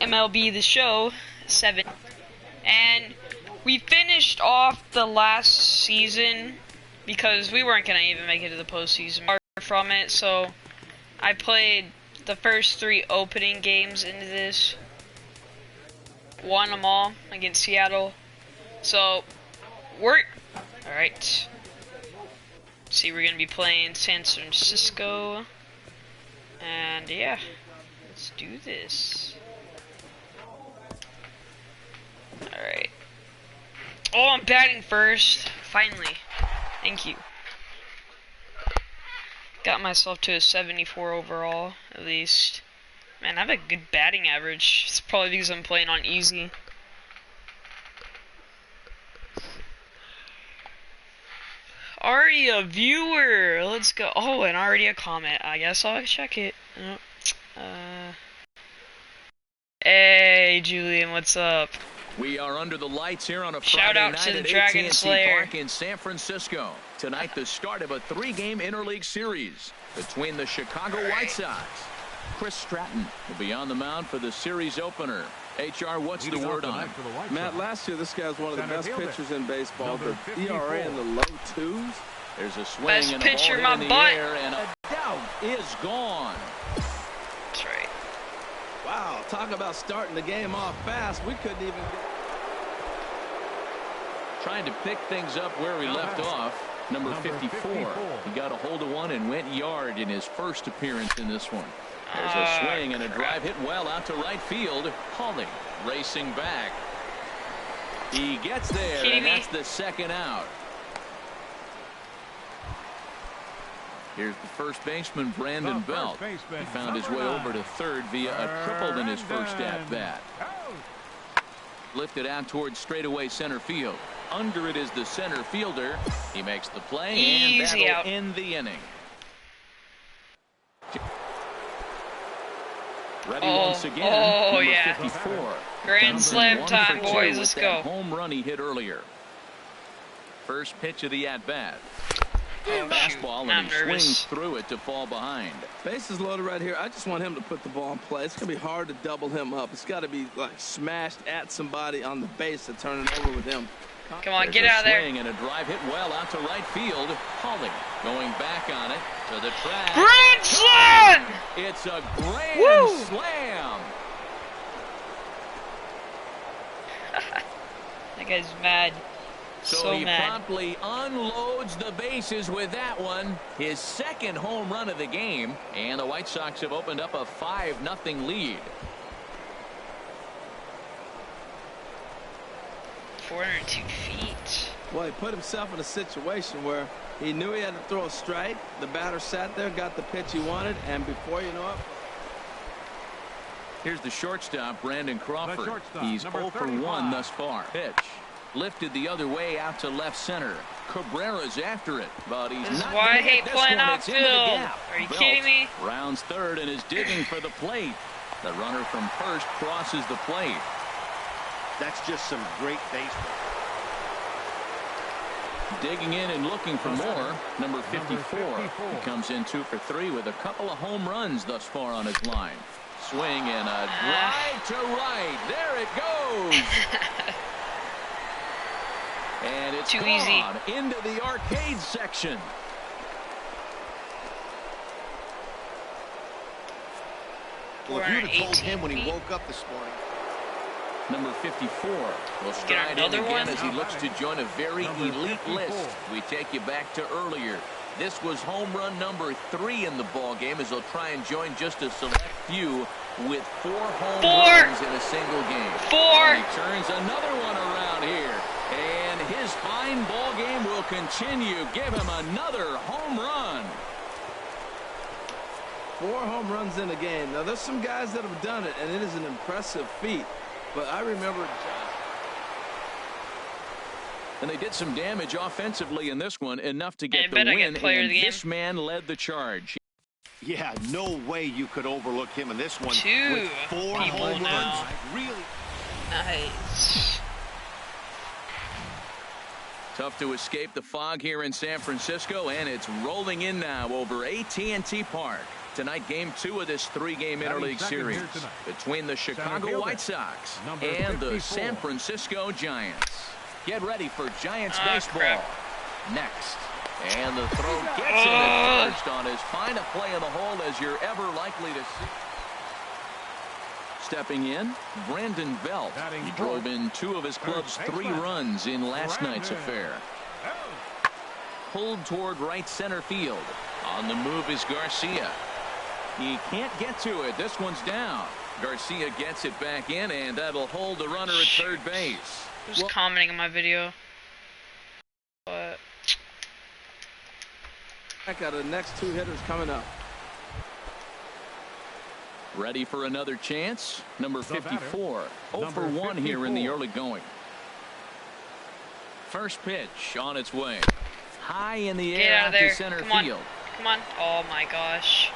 MLB The Show 7, and we finished off the last season because we weren't gonna even make it to the postseason from it. So I played the first 3 opening games into this, won them all against Seattle. So we're alright. See, we're gonna be playing San Francisco, and yeah, let's do this. Alright. Oh, I'm batting first. Finally. Thank you. Got myself to a 74 overall, at least. Man, I have a good batting average. It's probably because I'm playing on easy. Already a viewer. Let's go. Oh, and already a comment. I guess I'll check it. Hey, Julian, what's up? We are under the lights here on a Shout Friday out night to the at Dragon AT&T Slayer Park in San Francisco. Tonight, the start of a 3-game interleague series between the Chicago White Sox. Chris Stratton will be on the mound for the series opener. HR, what's the word on him? Matt, last year this guy was one of the best pitchers in baseball. The ERA in the low 2s. There's a swing Best and a pitcher ball in hit in my the butt. air, and a doubt is gone. That's right. Wow, talk about starting the game off fast. We couldn't even get... Trying to pick things up where we left off. Number 54. He got a hold of one and went yard in his first appearance in this one. There's a swing and a drive hit well out to right field. Hawley racing back. He gets there, and that's the second out. Here's the first baseman, Brandon Belt. He found his way over to third via a triple in his first at-bat. Lifted out towards straightaway center field. Under it is the center fielder. He makes the play, and that'll end the inning. Ready once again. Number 54. Grand slam time, boys. Let's go. Home run he hit earlier. First pitch of the at-bat. Fastball, and he swings through it to fall behind. Bases loaded right here. I just want him to put the ball in play. It's going to be hard to double him up. It's got to be like smashed at somebody on the base to turn it over with him. Come on, get out of there. Swing and a drive hit well out to right field. Hawley going back on it to the track. Grand slam! It's a grand slam. That guy's mad. So he promptly unloads the bases with that one. His second home run of the game. And the White Sox have opened up a 5-0 lead. 402 feet. Well, he put himself in a situation where he knew he had to throw a strike. The batter sat there, got the pitch he wanted, and before you know it. Here's the shortstop, Brandon Crawford. He's 0 for 1 thus far. Pitch. Lifted the other way out to left center. Cabrera's after it, but he's This not is why I hate this playing one. outfield. Are you kidding me? Rounds third and is digging for the plate. The runner from first crosses the plate. That's just some great baseball. Digging in and looking for more. Number 54. He comes in 2 for 3 with a couple of home runs thus far on his line. Swing and a drive to right. There it goes. And it's too easy into the arcade section. Well, if you'd have told him when he woke up this morning. Number 54 will stride in again as he looks to join a very elite list. We take you back to earlier. This was home run number 3 in the ball game, as he'll try and join just a select few with 4 home runs in a single game. 4. He turns another one around here, and his fine ball game will continue. Give him another home run. 4 home runs in a game. Now, there's some guys that have done it, and it is an impressive feat. But I remember... And they did some damage offensively in this one, enough to get the win, and this man led the charge. Yeah, no way you could overlook him in this one. 2 with 4 home runs. Really nice. Tough to escape the fog here in San Francisco, and it's rolling in now over AT&T Park. Tonight, game 2 of this 3-game interleague series between the Chicago White Sox and the San Francisco Giants. Get ready for Giants baseball. Crap. Next. And the throw gets him at first on as fine a play in the hole as you're ever likely to see. Stepping in, Brandon Belt. He drove in 2 of his club's 3 runs in last night's affair. Pulled toward right center field. On the move is Garcia. He can't get to it. This one's down. Garcia gets it back in, and that'll hold the runner at third base. Who's commenting on my video? But I got the next 2 hitters coming up. Ready for another chance? Number 54. 0 for 1 here in the early going. First pitch on its way. High in the air out to center field. Come on. Oh my gosh.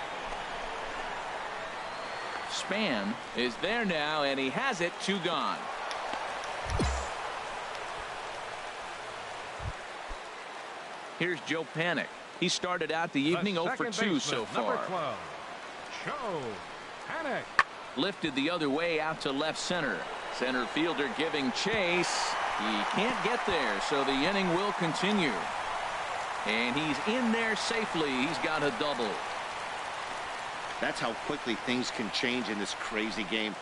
Span is there now, and he has it. 2 gone. Here's Joe Panic. He started out the evening 0 for 2 so far. Joe Panic. Lifted the other way out to left center. Center fielder giving chase. He can't get there, so the inning will continue. And he's in there safely. He's got a double. That's how quickly things can change in this crazy game.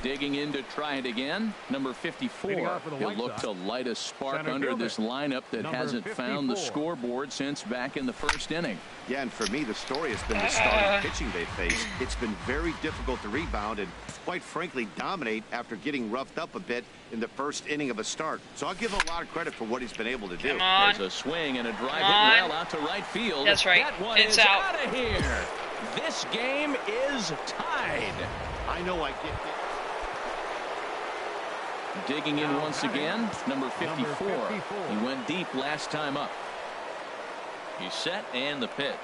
Digging in to try it again. Number 54. He'll look to light a spark under this lineup that hasn't found the scoreboard since back in the first inning. Yeah, and for me, the story has been the starting pitching they faced. It's been very difficult to rebound and, quite frankly, dominate after getting roughed up a bit in the first inning of a start. So I'll give him a lot of credit for what he's been able to do. There's a swing and a drive hit well out to right field. That's right. That one It's is out of here. This game is tied. I know I get it. Digging in once again, number 54. He went deep last time up. He's set, and the pitch.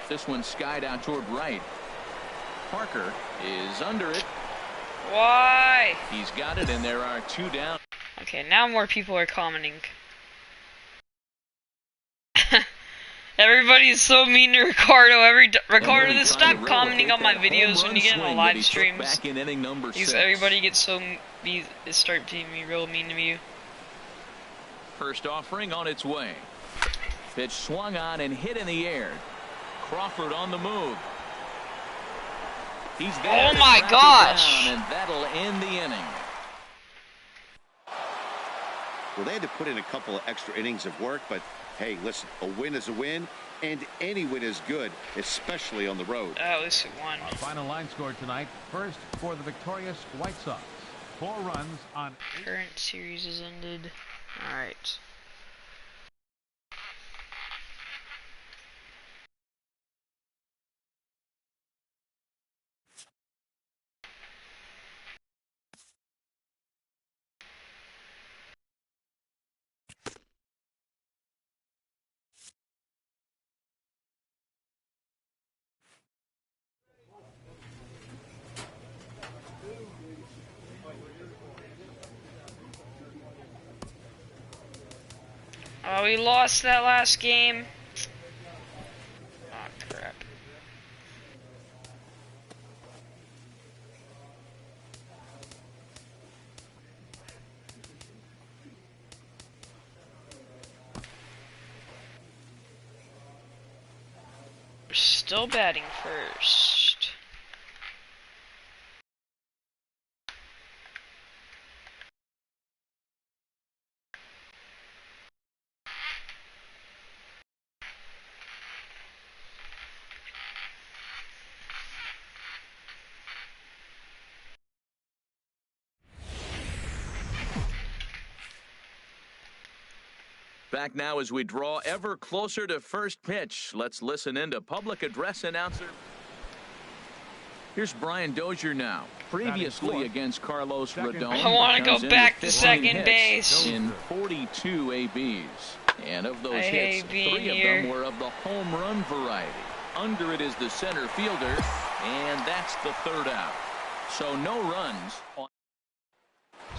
This one skied out toward right. Parker is under it. why? He's got it, and there are 2 down. Okay, now more people are commenting. Everybody is so mean to Ricardo. Ricardo, just stop commenting on my videos when you get in the live streams. Back in inning number 6. Everybody gets so start being real mean to you. First offering on its way. Pitch swung on and hit in the air. Crawford on the move. He's there. Oh my gosh! And that'll end the inning. Well, they had to put in a couple of extra innings of work, but hey, listen, a win is a win, and any win is good, especially on the road. Oh, at least it won. Our final line score tonight. First for the victorious White Sox. 4 runs on. Current series is ended. All right. Oh, we lost that last game. Oh, crap. We're still batting first. Back now as we draw ever closer to first pitch. Let's listen in to public address announcer. Here's Brian Dozier now. Previously against Carlos Rodon. I want to go back to second base. In 42 ABs. And of those hits, 3 of them were of the home run variety. Under it is the center fielder, and that's the 3rd out. So no runs.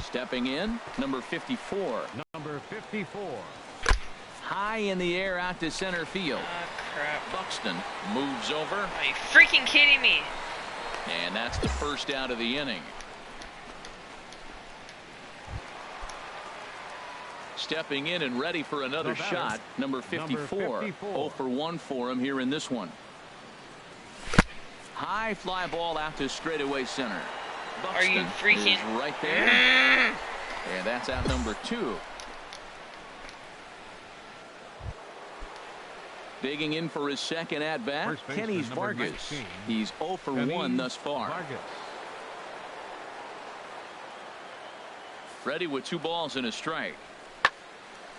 Stepping in, number 54. Number 54. High in the air out to center field. crap. Buxton moves over. Are you freaking kidding me? And that's the first out of the inning. Stepping in and ready for another shot, number 54. 0 for 1 for him here in this one. High fly ball out to straightaway center. Buxton Are you freaking is right there? And that's out number 2. Digging in for his second at bat, Kenny's Vargas. 19. He's 0 for 1 thus far. Vargas. Ready with 2 balls and a strike.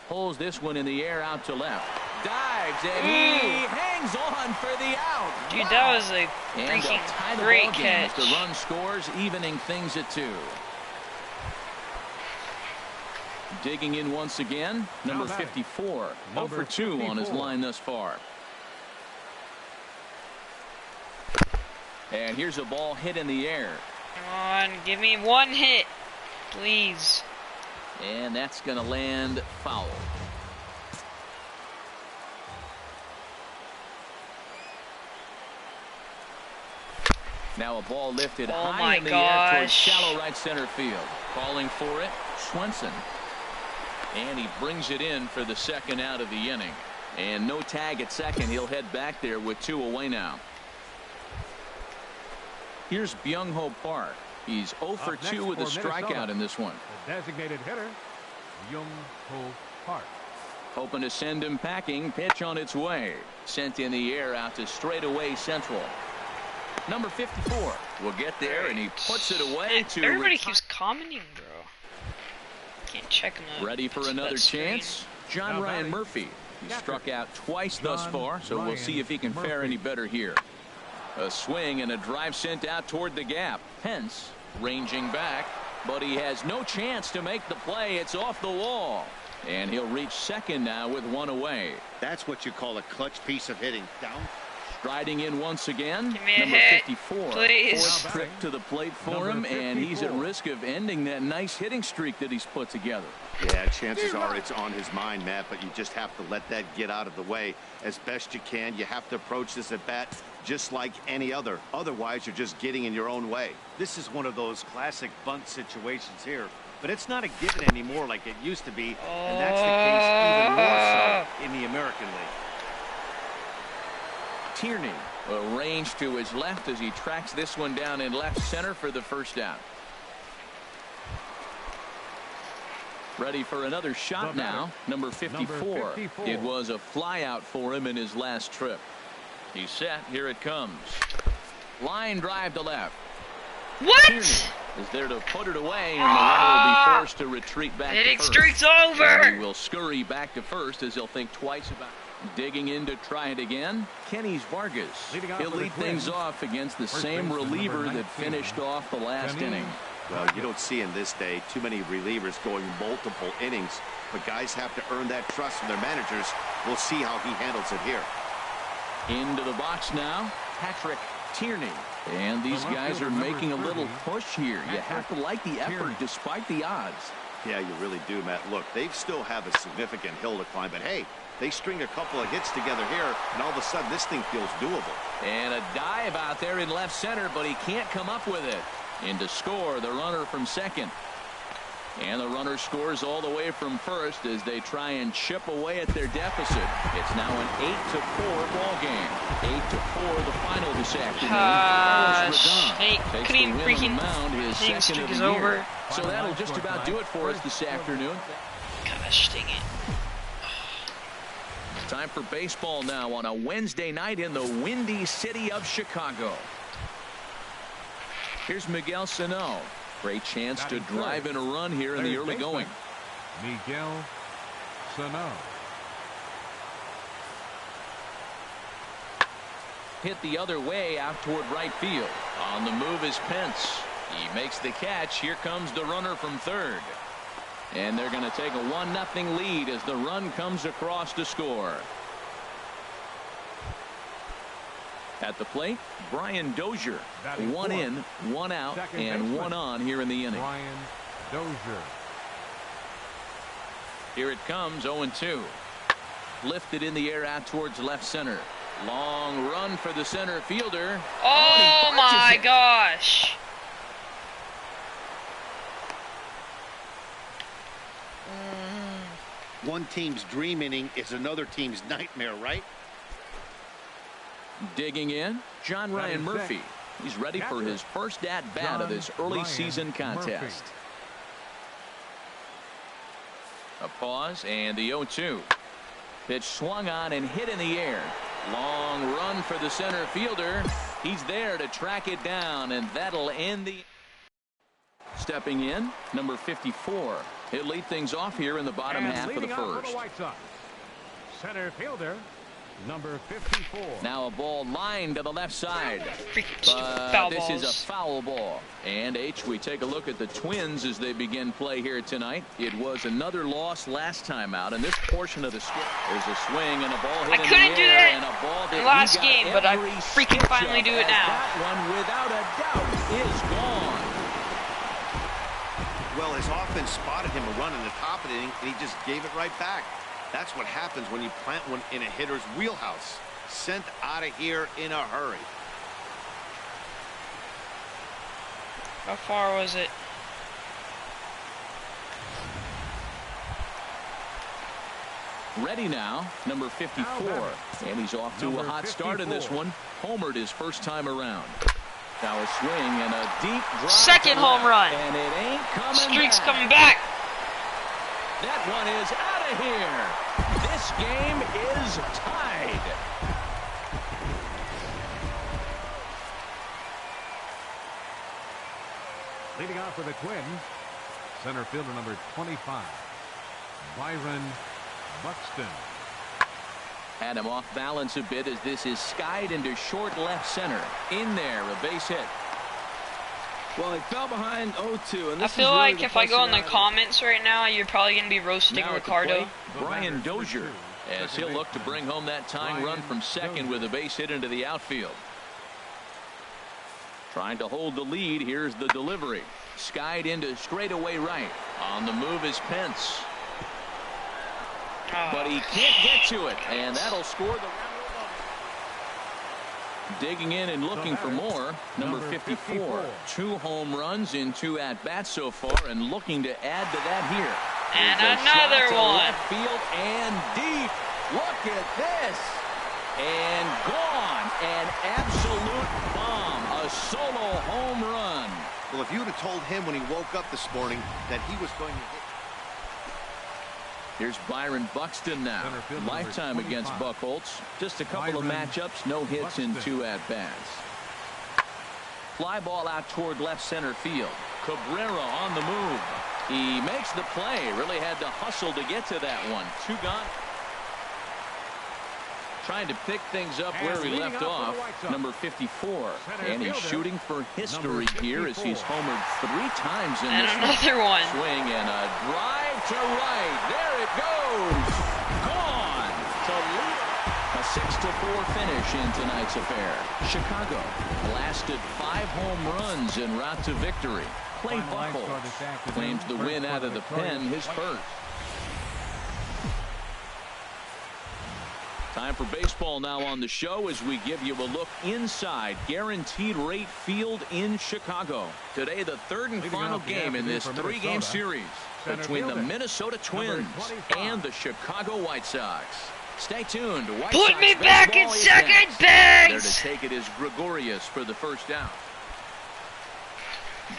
Pulls this one in the air out to left. Dives and he hangs on for the out. Dude, Wow. that was a And they'll freaking tie the great ball game catch. as the run scores, evening things at 2. Digging in once again, number 54. 0 for 2 on his line thus far. And here's a ball hit in the air. Come on, give me one hit, please. And that's going to land foul. Now a ball lifted Oh high my in the air towards gosh. shallow right center field. Calling for it, Swenson. And he brings it in for the second out of the inning. And no tag at second. He'll head back there with 2 away now. Here's Byung-Ho Park. He's 0 for 2 with a strikeout in this one. The designated hitter, Byung-Ho Park. Hoping to send him packing. Pitch on its way. Sent in the air out to straightaway central. Number 54 will get there, and he puts it away to Everybody keeps commenting, bro. Can't check him out. ready for another chance. John Ryan Murphy. He struck out twice thus far, so we'll see if he can fare any better here. A swing and a drive sent out toward the gap. Pence ranging back, but he has no chance to make the play. It's off the wall, and he'll reach second now with 1 away. That's what you call a clutch piece of hitting. Down. Striding in once again, Give me a number hit, 54. please. Fourth trip to the plate for him, and he's at risk of ending that nice hitting streak that he's put together. Yeah, chances are it's on his mind, Matt, but you just have to let that get out of the way as best you can. You have to approach this at bat just like any other. Otherwise, you're just getting in your own way. This is one of those classic bunt situations here, but it's not a given anymore like it used to be, and that's the case even more so in the American League. Tierney arranged to his left as he tracks this one down in left center for the first down. Ready for another shot now, number 54. It was a fly out for him in his last trip. He's set. Here it comes. Line drive to left. What? Tierney is there to put it away, and the runner will be forced to retreat back to Hitting first. streak's And over. he will scurry back to first as he'll think twice about it. Digging in to try it again, Kenny's Vargas. He'll lead things off against the same reliever that finished off the last inning. Well, you don't see in this day too many relievers going multiple innings, but guys have to earn that trust from their managers. We'll see how he handles it here. Into the box now, Patrick Tierney. And these guys are making a little push here. You have to like the effort despite the odds. Yeah, you really do, Matt. Look, they still have a significant hill to climb, but hey, they string a couple of hits together here, and all of a sudden this thing feels doable. And a dive out there in left center, but he can't come up with it. And to score, the runner from second. And the runner scores all the way from first as they try and chip away at their deficit. It's now an 8-4 ball game. 8-4 the final this afternoon. Hey, Takes couldn't even the win on the freaking mound, his hitting second streak of is the year. over. So that'll just about do it for us this afternoon. Gosh, dang it. Time for baseball now on a Wednesday night in the windy city of Chicago. Here's Miguel Sano. Great chance to drive in a run here in the early going. Miguel Sano. Hit the other way out toward right field. On the move is Pence. He makes the catch. Here comes the runner from third. And they're going to take a 1-0 lead as the run comes across to score. At the plate, Brian Dozier. 1 in, 1 out, and 1 on here in the inning. Brian Dozier. Here it comes, 0-2. Lifted in the air out towards left center. Long run for the center fielder. Oh my gosh. One team's dream inning is another team's nightmare, right? Digging in, John Ryan Murphy. He's ready for his first at-bat of this early season contest. A pause and the 0-2. Pitch swung on and hit in the air. Long run for the center fielder. He's there to track it down, and that'll end the... Stepping in, number 54. He'll lead things off here in the bottom half of the first. Center fielder, number 54. Now a ball lined to the left side. Foul This is balls. a foul ball. And we take a look at the Twins as they begin play here tonight. It was another loss last time out, and this portion of the script. There's a swing and a ball hit I couldn't in the do air, that and a ball that last he got game, but I every freaking stitch finally of, do it as now. That one, without a doubt, is gone. Well, his offense spotted him a run in the top of the inning, and he just gave it right back. That's what happens when you plant one in a hitter's wheelhouse. Sent out of here in a hurry. How far was it? Ready now, number 54. And he's off to a hot start in this one. Homered his first time around. Now a swing and a deep drive. Second home run. And it ain't coming Streak's back. coming back. That one is out of here. This game is tied. Leading off for the Twins, center fielder number 25, Byron Buxton. Had him off balance a bit as this is skied into short left center. In there, a base hit. Well, he fell behind 0-2, and this I feel is really like the if I go in the personality. comments right now, you're probably going to be roasting Now at the Ricardo. plate, Brian Dozier, as he'll look to bring home that tying run from second with a base hit into the outfield. Trying to hold the lead. Here's the delivery. Skied into straightaway right. On the move is Pence. But he can't get to it, and that'll score the run. Digging in and looking for more, number 54. 2 home runs in 2 at-bats so far, and looking to add to that here. And There's a another shot to one. left field and deep. Look at this. And gone. An absolute bomb. A solo home run. Well, if you would have told him when he woke up this morning that he was going to hit. Here's Byron Buxton now. Lifetime against Buchholz. Just a couple of matchups. No hits in 2 at-bats. Fly ball out toward left center field. Cabrera on the move. He makes the play. Really had to hustle to get to that one. 2 gone. Trying to pick things up where he left off. Number 54. And he's shooting for history here as he's homered 3 times in And this another one. swing and a drive to right. There it goes. Gone. To lead a 6-4 finish in tonight's affair. Chicago blasted 5 home runs en route to victory. Clay Buchholz claims the win out of the pen, his first. Time for baseball now on the show as we give you a look inside Guaranteed Rate Field in Chicago. Today, the 3rd and final game in this 3-game series between the Minnesota Twins and the Chicago White Sox. Stay tuned. White Put Sox me back in baseball is second next. There to base. take it is Gregorius for the first out.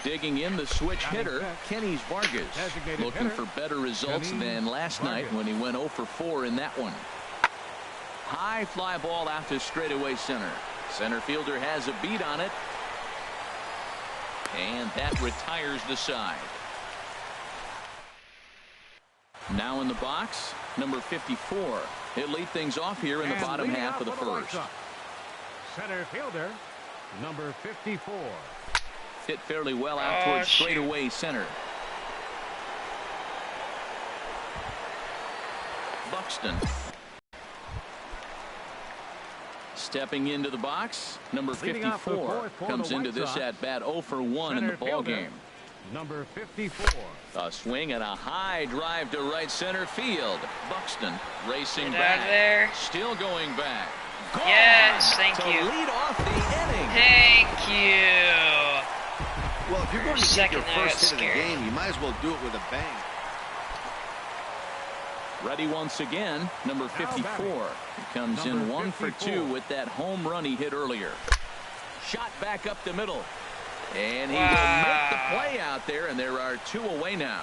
Digging in the switch hitter, Kenny Vargas, looking for better results than last night when he went 0 for 4 in that one. High fly ball out to straightaway center. Center fielder has a beat on it. And that retires the side. Now in the box, number 54. He'll lead things off here in the bottom half of the first. Center fielder, number 54. Hit fairly well out towards straightaway center. Buxton. Stepping into the box, number 54 comes into this at-bat 0 for 1 in the ball game. Number 54. A swing and a high drive to right center field. Buxton racing Get back. out of there. Still going back. gone. Yes, thank to you. lead off the inning. Thank you. Well, if you're going to get Second, your I got first hit of the scared. game, you might as well do it with a bang. Ready once again, number 54. He comes in 1 for 2 with that home run he hit earlier. Shot back up the middle. And he will make the play out there, and there are 2 away now.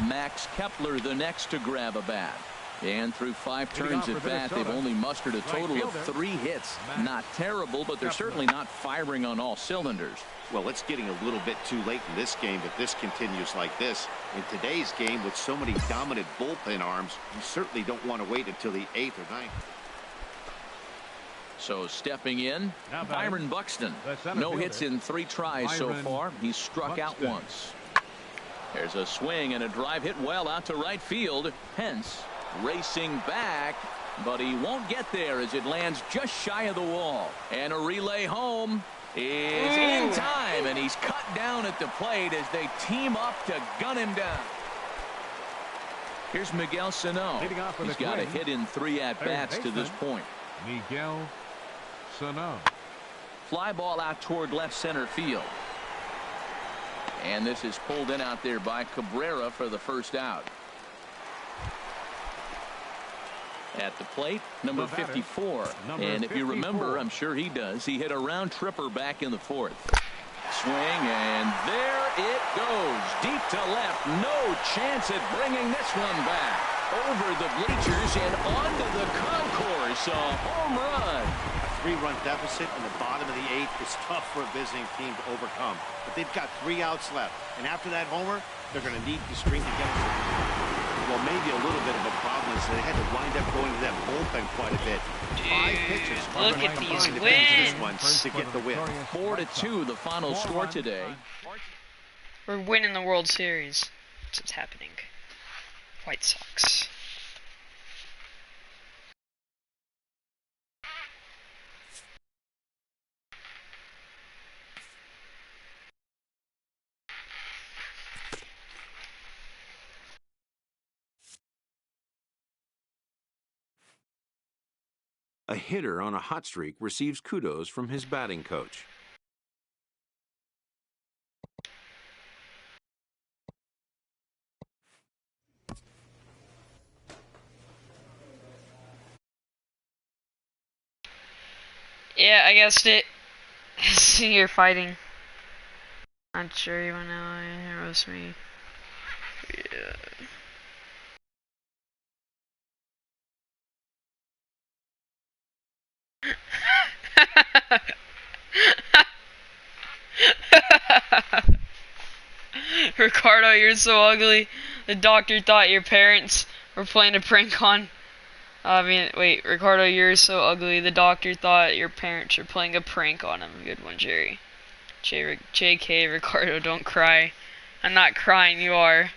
Max Kepler the next to grab a bat. And through 5 turns at bat, they've only mustered a total of 3 hits. Not terrible, but they're certainly not firing on all cylinders. Well, it's getting a little bit too late in this game if this continues like this. In today's game, with so many dominant bullpen arms, you certainly don't want to wait until the 8th or 9th. So stepping in, Now Byron Buxton. the center No fielder, hits in 3 tries so Byron far. He's struck out Buxton. once. There's a swing and a drive hit well out to right field. Pence racing back, but he won't get there as it lands just shy of the wall. And a relay home is in time, and he's cut down at the plate as they team up to gun him down. Here's Miguel Sano. Leading off for He's the got a Twins, hit in 3 at-bats to this baseman. point. Miguel Sano. Fly ball out toward left center field. And this is pulled in out there by Cabrera for the first out. At the plate, number 54. And if you remember, I'm sure he does, he hit a round tripper back in the 4th. Swing, and there it goes. Deep to left. No chance at bringing this one back. Over the bleachers and onto the concourse. A home run. A 3-run deficit in the bottom of the 8th is tough for a visiting team to overcome. But they've got 3 outs left. And after that homer, they're going to need to string together. Well, maybe a little bit of a problem is they had to wind up going to that bullpen quite a bit. 5 pitches. Look at these wins. To get the win. 4-2 the final score today. We're winning the World Series. That's what's happening. White Sox. A hitter on a hot streak receives kudos from his batting coach. Yeah, I guessed it. See, you're fighting. Not sure you wanna roast me. Yeah. Ricardo, you're so ugly. The doctor thought your parents were playing a prank on. Wait, Ricardo, you're so ugly. The doctor thought your parents were playing a prank on him. Good one, Jerry. JK, Ricardo, don't cry. I'm not crying, you are.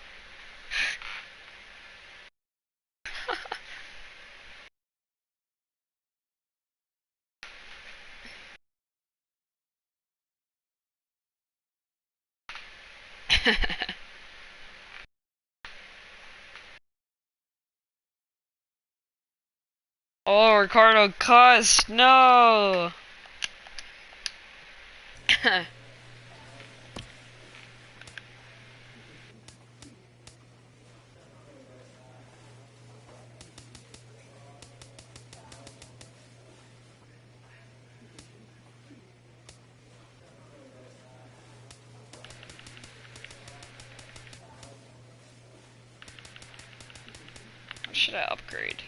Oh, Ricardo cussed. No. Should I upgrade?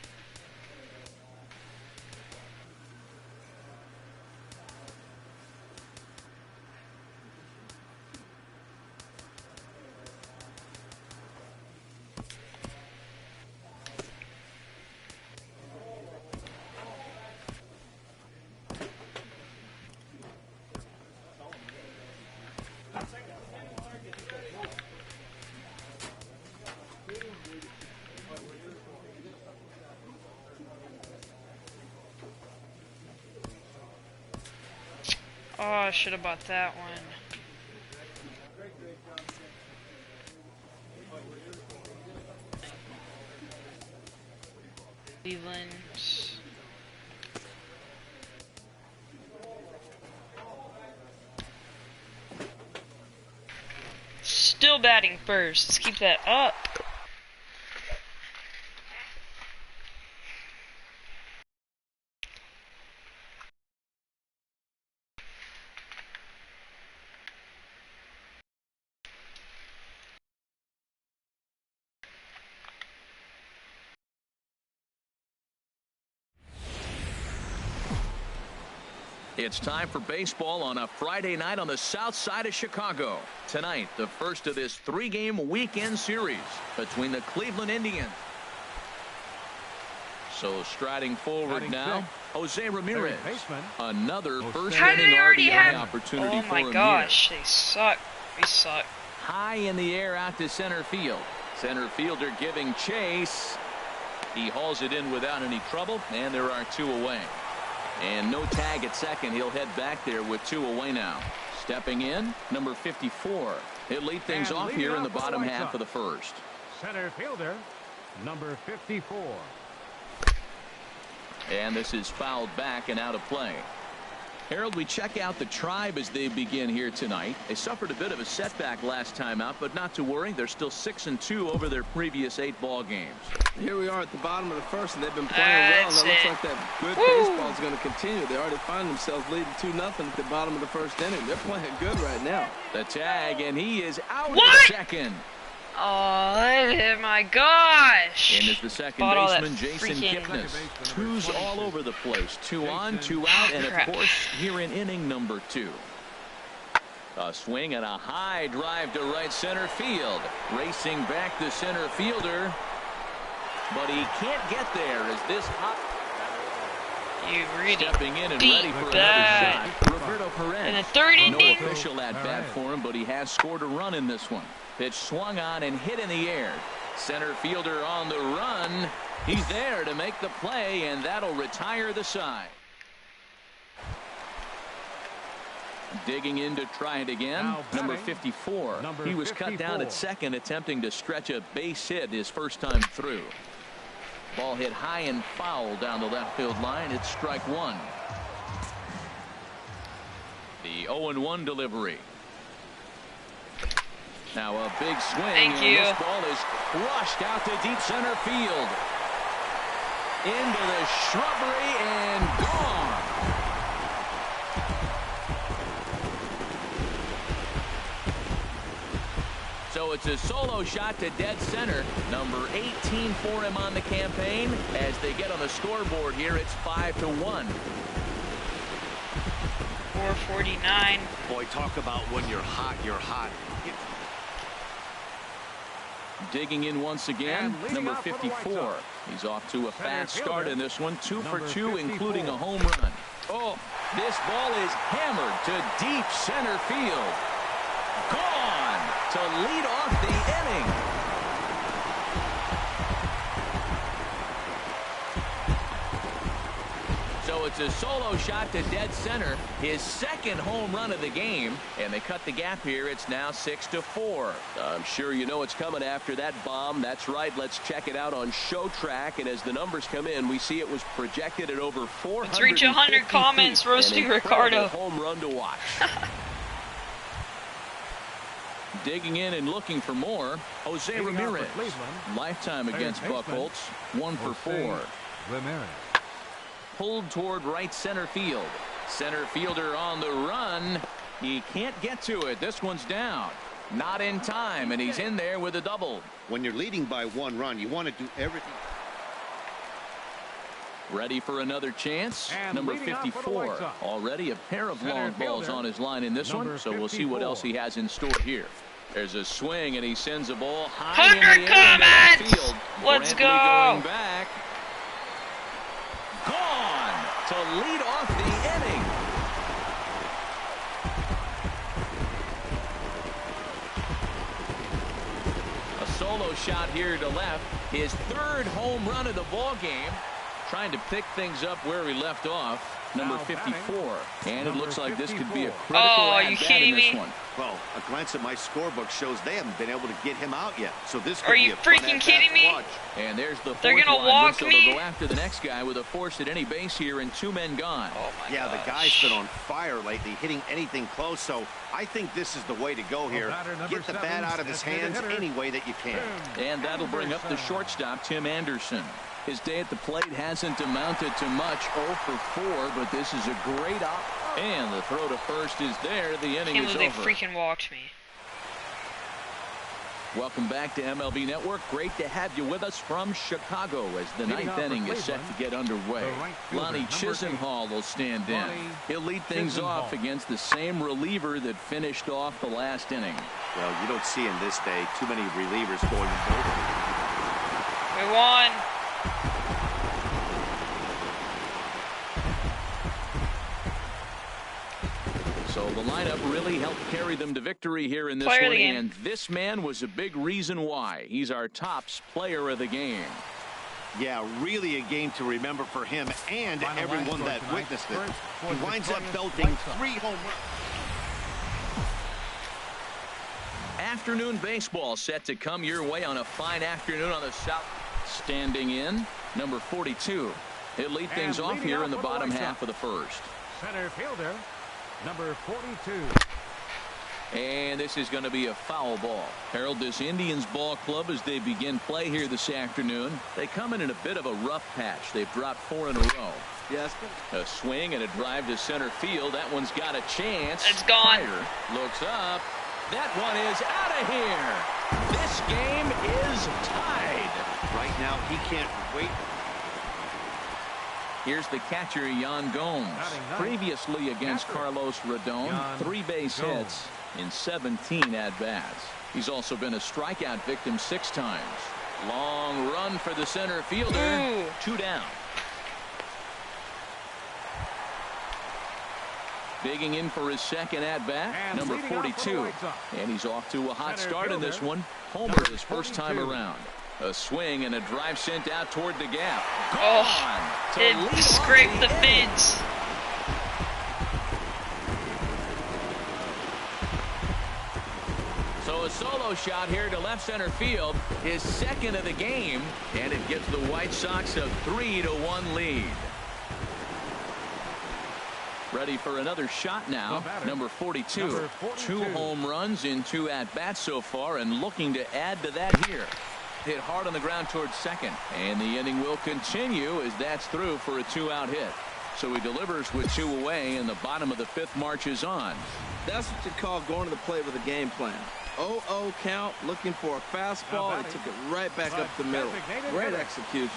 Oh, I should have bought that one. Cleveland. still batting first. Let's keep that up. It's time for baseball on a Friday night on the south side of Chicago. Tonight, the first of this 3-game weekend series between the Cleveland Indians. So striding forward now, Jose Ramirez. Another first inning RBI opportunity for him. Oh my gosh, they suck. We suck. High in the air out to center field. Center fielder giving chase. He hauls it in without any trouble, and there are 2 away. And no tag at second. He'll head back there with 2 away now. Stepping in, number 54. He'll lead things off here in the bottom half of the first. Center fielder, number 54. And this is fouled back and out of play. Harold, we check out the Tribe as they begin here tonight. They suffered a bit of a setback last time out, but not to worry. They're still 6-2 over their previous 8 ball games. Here we are at the bottom of the first, and they've been playing well. And it looks like that good baseball is going to continue. They already find themselves leading 2-0 at the bottom of the first inning. They're playing good right now. The tag, and he is out at second. Oh my gosh. And is the second baseman, Jason Kipnis. 2's all over the place. 2 on, 2 out, and of course, here in inning number 2. A swing and a high drive to right center field. Racing back the center fielder. But he can't get there as this hot. You really stepping in and ready for another shot. Roberto Perez. In the 3rd inning. No official at bat for him, but he has scored a run in this one. Pitch swung on and hit in the air. Center fielder on the run. He's there to make the play, and that'll retire the side. Digging in to try it again. Number 54. He was cut down at second, attempting to stretch a base hit his first time through. Ball hit high and foul down the left field line. It's strike 1. The 0-1 delivery. Now a big swing. Thank you. This ball is crushed out to deep center field. Into the shrubbery and gone. So it's a solo shot to dead center. Number 18 for him on the campaign. As they get on the scoreboard here, it's 5-1. 4:49. Boy, talk about when you're hot, you're hot. Digging in once again, number 54. He's off to a fast start in this one. 2 for 2, including a home run. Oh, this ball is hammered to deep center field. Gone to lead off the inning. So it's a solo shot to dead center, his 2nd home run of the game, and they cut the gap here. It's now 6-4. I'm sure you know it's coming after that bomb. That's right. Let's check it out on Show Track, and as the numbers come in, we see it was projected at over 400. Let's reach 100 comments, roasting Ricardo. Home run to watch. Digging in and looking for more, Jose Ramirez. Lifetime against Buchholz, 1 for 4. Ramirez. Pulled toward right center field. Center fielder on the run. He can't get to it. This one's down. Not in time, and he's in there with a double. When you're leading by 1 run, you want to do everything. Ready for another chance. And number 54. Already a pair of long balls on his line in this one, so we'll see what else he has in store here. There's a swing, and he sends a ball high in the air into the field. Let's go. Going back. Gone to lead off the inning. A solo shot here to left. His 3rd home run of the ball game. Trying to pick things up where he left off. Number 54. And it looks like this could be a critical at-bat in this one. Well, a glance at my scorebook shows they haven't been able to get him out yet. So this could Are be you a fun freaking at-bat kidding me? watch. And there's the They're fourth gonna lineman, walk so me? they'll go after the next guy with a force at any base here and 2 men gone. Oh my Yeah, gosh. the guy's been on fire lately, hitting anything close. So I think this is the way to go here. Get the bat out of his hands any way that you can. And that'll bring up the shortstop, Tim Anderson. His day at the plate hasn't amounted to much, 0 for 4, but this is a great op. And the throw to first is there. The inning Can't is believe they over. freaking walked me. Welcome back to MLB Network. Great to have you with us from Chicago as the ninth inning is set to get underway. Lonnie Chisenhall will stand in. He'll lead things off against the same reliever that finished off the last inning. Well, you don't see in this day too many relievers going to bullpen. We won. So the lineup really helped carry them to victory here in this Player of one, the game. and this man was a big reason why. He's our tops player of the game. Yeah, really a game to remember for him and everyone that witnessed it. He winds up belting 3 home runs. Afternoon baseball set to come your way on a fine afternoon on the south. Standing in, number 42. He'll lead things off here in the bottom half of the first. Center fielder, number 42. And this is going to be a foul ball. Herald, this Indians ball club as they begin play here this afternoon. They come in a bit of a rough patch. They've dropped 4 in a row. Yes. A swing and a drive to center field. That one's got a chance. It's gone. Fire looks up. That one is out of here. This game is tied. Right now, he can't wait. Here's the catcher, Yan Gomes. Previously against Carlos Rodon, 3 base hits in 17 at-bats. He's also been a strikeout victim 6 times. Long run for the center fielder. Ooh. 2 down. Digging in for his second at-bat, number 42. And he's off to a hot start in this one. Homer his first time around. A swing and a drive sent out toward the gap. Oh, it scraped the fence. So a solo shot here to left center field, his second of the game, and it gives the White Sox a 3-1 lead. Ready for another shot now, number 42. 2 home runs in 2 at-bats so far, and looking to add to that here. Hit hard on the ground towards second, and the inning will continue as that's through for a 2-out hit. So he delivers with 2 away, and the bottom of the 5th marches on. That's what you call going to the plate with a game plan. 0-0 count, looking for a fastball, and he took it right back up the middle. Great execution.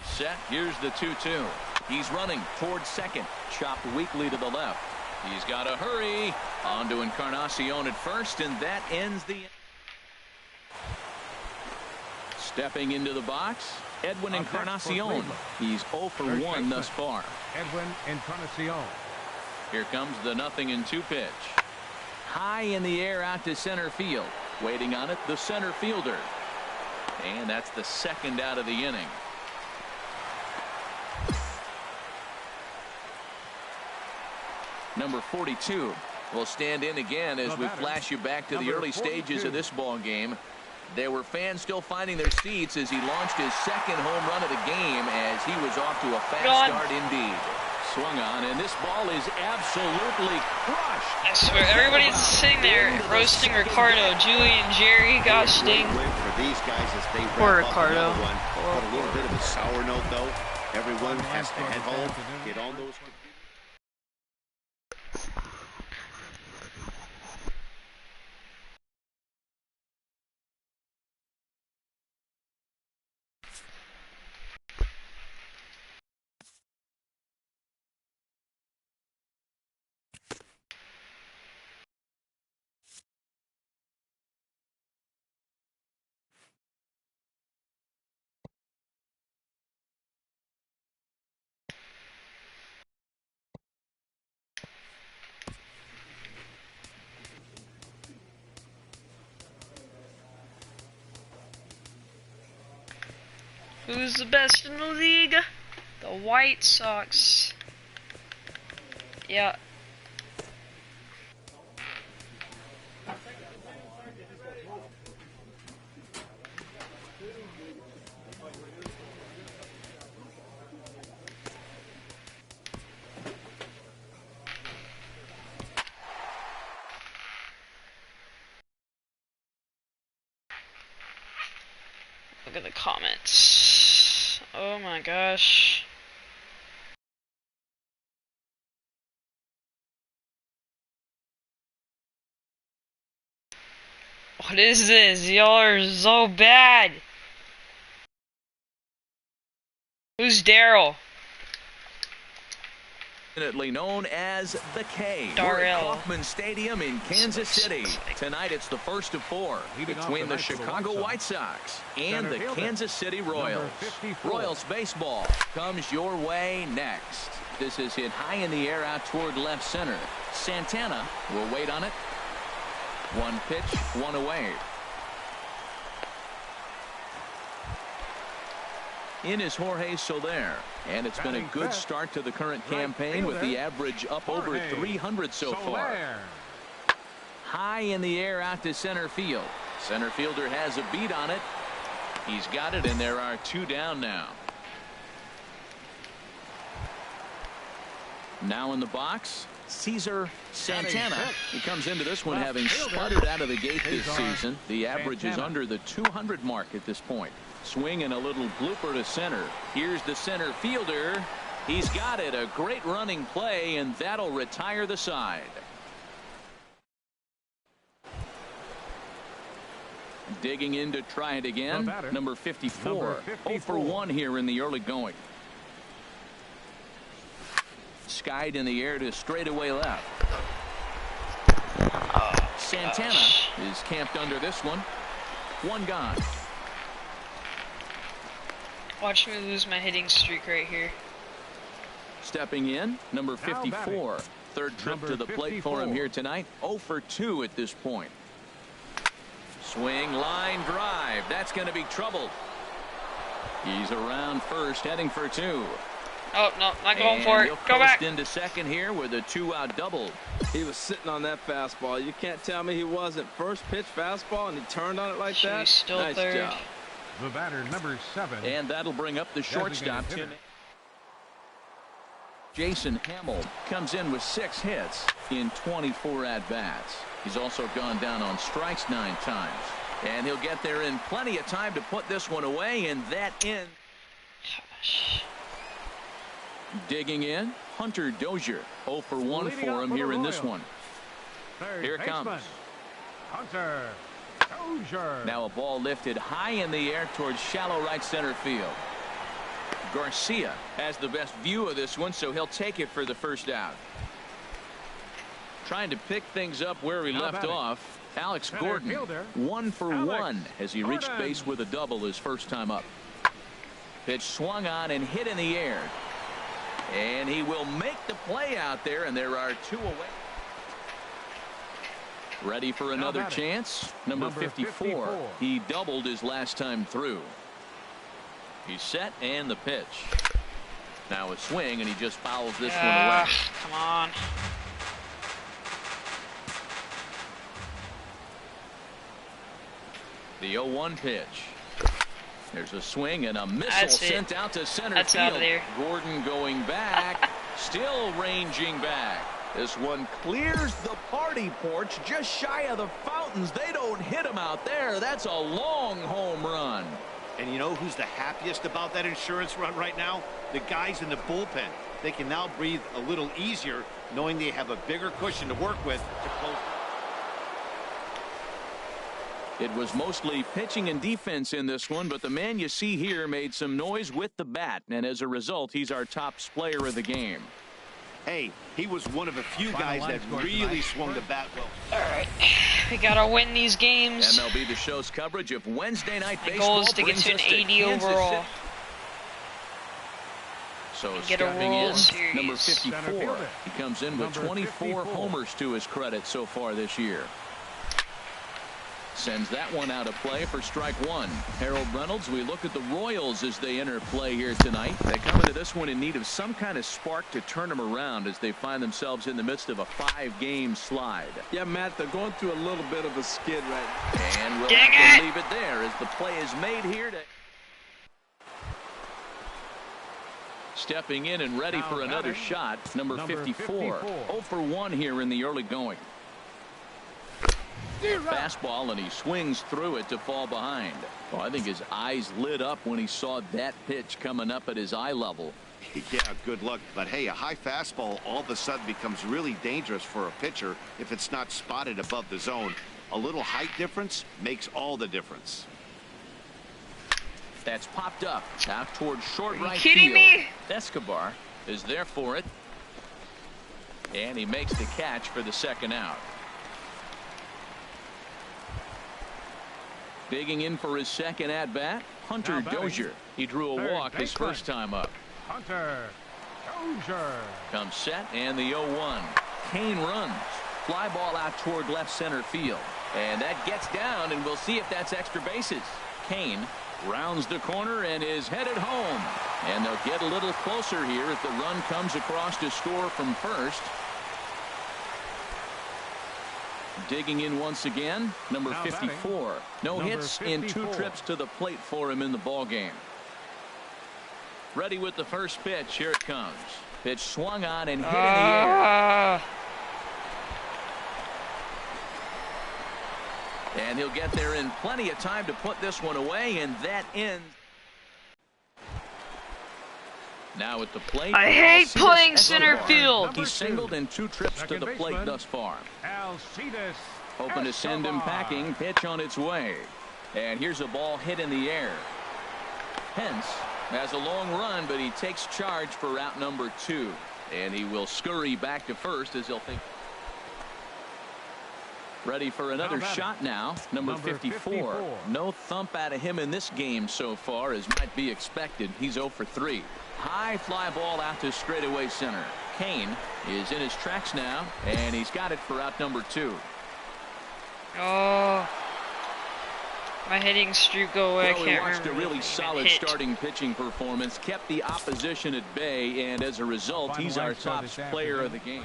Set. Here's the 2-2. He's running towards second. Chopped weakly to the left. He's got to hurry. On to Encarnacion at first, and that ends the... Stepping into the box, Edwin Encarnacion. He's 0 for 1 thus far. Edwin Encarnacion. Here comes the 0-2 pitch. High in the air out to center field. Waiting on it, the center fielder. And that's the second out of the inning. Number 42 will stand in again as we flash you back to the early stages of this ball game. There were fans still finding their seats as he launched his second home run of the game as he was off to a fast start indeed. Swung on, and this ball is absolutely crushed. I swear, everybody's sitting there roasting Ricardo. Julie and Jerry, gosh dang. For these guys as they Poor wrap up Ricardo. another one. But a little bit of a sour note, though. Everyone has to head home, get on those. Who's the best in the league? The White Sox. Yeah. Look at the comments. Oh my gosh. What is this? Y'all are so bad. Who's Daryl? Known as the K. We're at Darrell. Kauffman Stadium in Kansas City. Tonight it's the first of four between the Chicago White Sox and the Kansas City Royals. Royals baseball comes your way next. This is hit high in the air out toward left center. Santana will wait on it. One pitch, one away. In is Jorge Soler, and it's been a good start to the current campaign with the average up over 300 so far. High in the air out to center field. Center fielder has a beat on it. He's got it, and there are two down now. Now in the box, Cesar Santana. He comes into this one having sputtered out of the gate this season. The average is under the 200 mark at this point. Swing and a little blooper to center. Here's the center fielder. He's got it. A great running play, and that'll retire the side. Digging in to try it again. Number 54. 0 for 1 here in the early going. Skied in the air to straightaway left. Santana is camped under this one. One gone. Watch me lose my hitting streak right here. Stepping in, number 54. Third trip to the plate for him here tonight. 0 for 2 at this point. Swing, line drive. That's going to be trouble. He's around first, heading for 2. Oh, no, not going for it. Go back. Into second here with a 2-out double. He was sitting on that fastball. You can't tell me he wasn't. First pitch fastball, and he turned on it like that. Still nice third. job. The batter, number 7. And that'll bring up the shortstop. Jason Hamill comes in with 6 hits in 24 at-bats. He's also gone down on strikes 9 times. And he'll get there in plenty of time to put this one away, and that in. Gosh. Digging in, Hunter Dozier. 0 for 1 for him here in this one. Here it comes. Hunter Dozier. Now a ball lifted high in the air towards shallow right center field. Garcia has the best view of this one, so he'll take it for the first out. Trying to pick things up where he left off. Alex Gordon, 1 for 1 as he reached base with a double his first time up. Pitch swung on and hit in the air. And he will make the play out there, and there are 2 away. Ready for another chance. Number 54. He doubled his last time through. He's set, and the pitch. Now a swing, and he just fouls this one away. Come on. The 0-1 pitch. There's a swing and a missile sent out to center field. Out of there. Gordon going back, still ranging back. This one clears the party porch just shy of the fountains. They don't hit him out there. That's a long home run. And you know who's the happiest about that insurance run right now? The guys in the bullpen. They can now breathe a little easier knowing they have a bigger cushion to work with to close. It was mostly pitching and defense in this one, but the man you see here made some noise with the bat, and as a result, he's our top player of the game. Hey, he was one of a few guys that really swung the bat well. All right, we gotta win these games. MLB The Show's coverage of Wednesday Night My Baseball goal is to get to an 80 overall. So Get a stepping World in, Series. number 54. He comes in with 24 homers to his credit so far this year. Sends that one out of play for strike one. Harold Reynolds, we look at the Royals as they enter play here tonight. They come into this one in need of some kind of spark to turn them around as they find themselves in the midst of a 5-game slide. Yeah, Matt, they're going through a little bit of a skid right now. And we'll have to leave it there as the play is made here. Stepping in and ready for another shot, number 54. 0 for 1 here in the early going. Fastball, and he swings through it to fall behind. Well, I think his eyes lit up when he saw that pitch coming up at his eye level. Yeah, good luck. But hey, a high fastball all of a sudden becomes really dangerous for a pitcher if it's not spotted above the zone. A little height difference makes all the difference. That's popped up out towards short right kidding field. me? Escobar is there for it. And he makes the catch for the second out. Digging in for his second at-bat, Hunter Dozier. He drew a walk his first time up. Hunter Dozier Comes set, and the 0-1. Kane runs. Fly ball out toward left center field. And that gets down, and we'll see if that's extra bases. Kane rounds the corner and is headed home. And they'll get a little closer here as the run comes across to score from first. Digging in once again, number 54. No hits in 2 trips to the plate for him in the ball game. Ready with the first pitch. Here it comes. Pitch swung on and hit in the air. And he'll get there in plenty of time to put this one away, and that ends. Now at the plate. I hate playing center field. He's singled in 2 trips to the plate thus far. Hoping to send him packing. Pitch on its way. And here's a ball hit in the air. Pence has a long run, but he takes charge for route number 2. And he will scurry back to first as he'll think. Ready for another shot now. Number 54. No thump out of him in this game so far, as might be expected. He's 0 for 3. High fly ball out to straightaway center. Kane is in his tracks now, and he's got it for out number 2. Oh, my hitting streak go away. Well, I we can't watched a remember really solid starting pitching performance, kept the opposition at bay, and as a result, he's our top player of the game.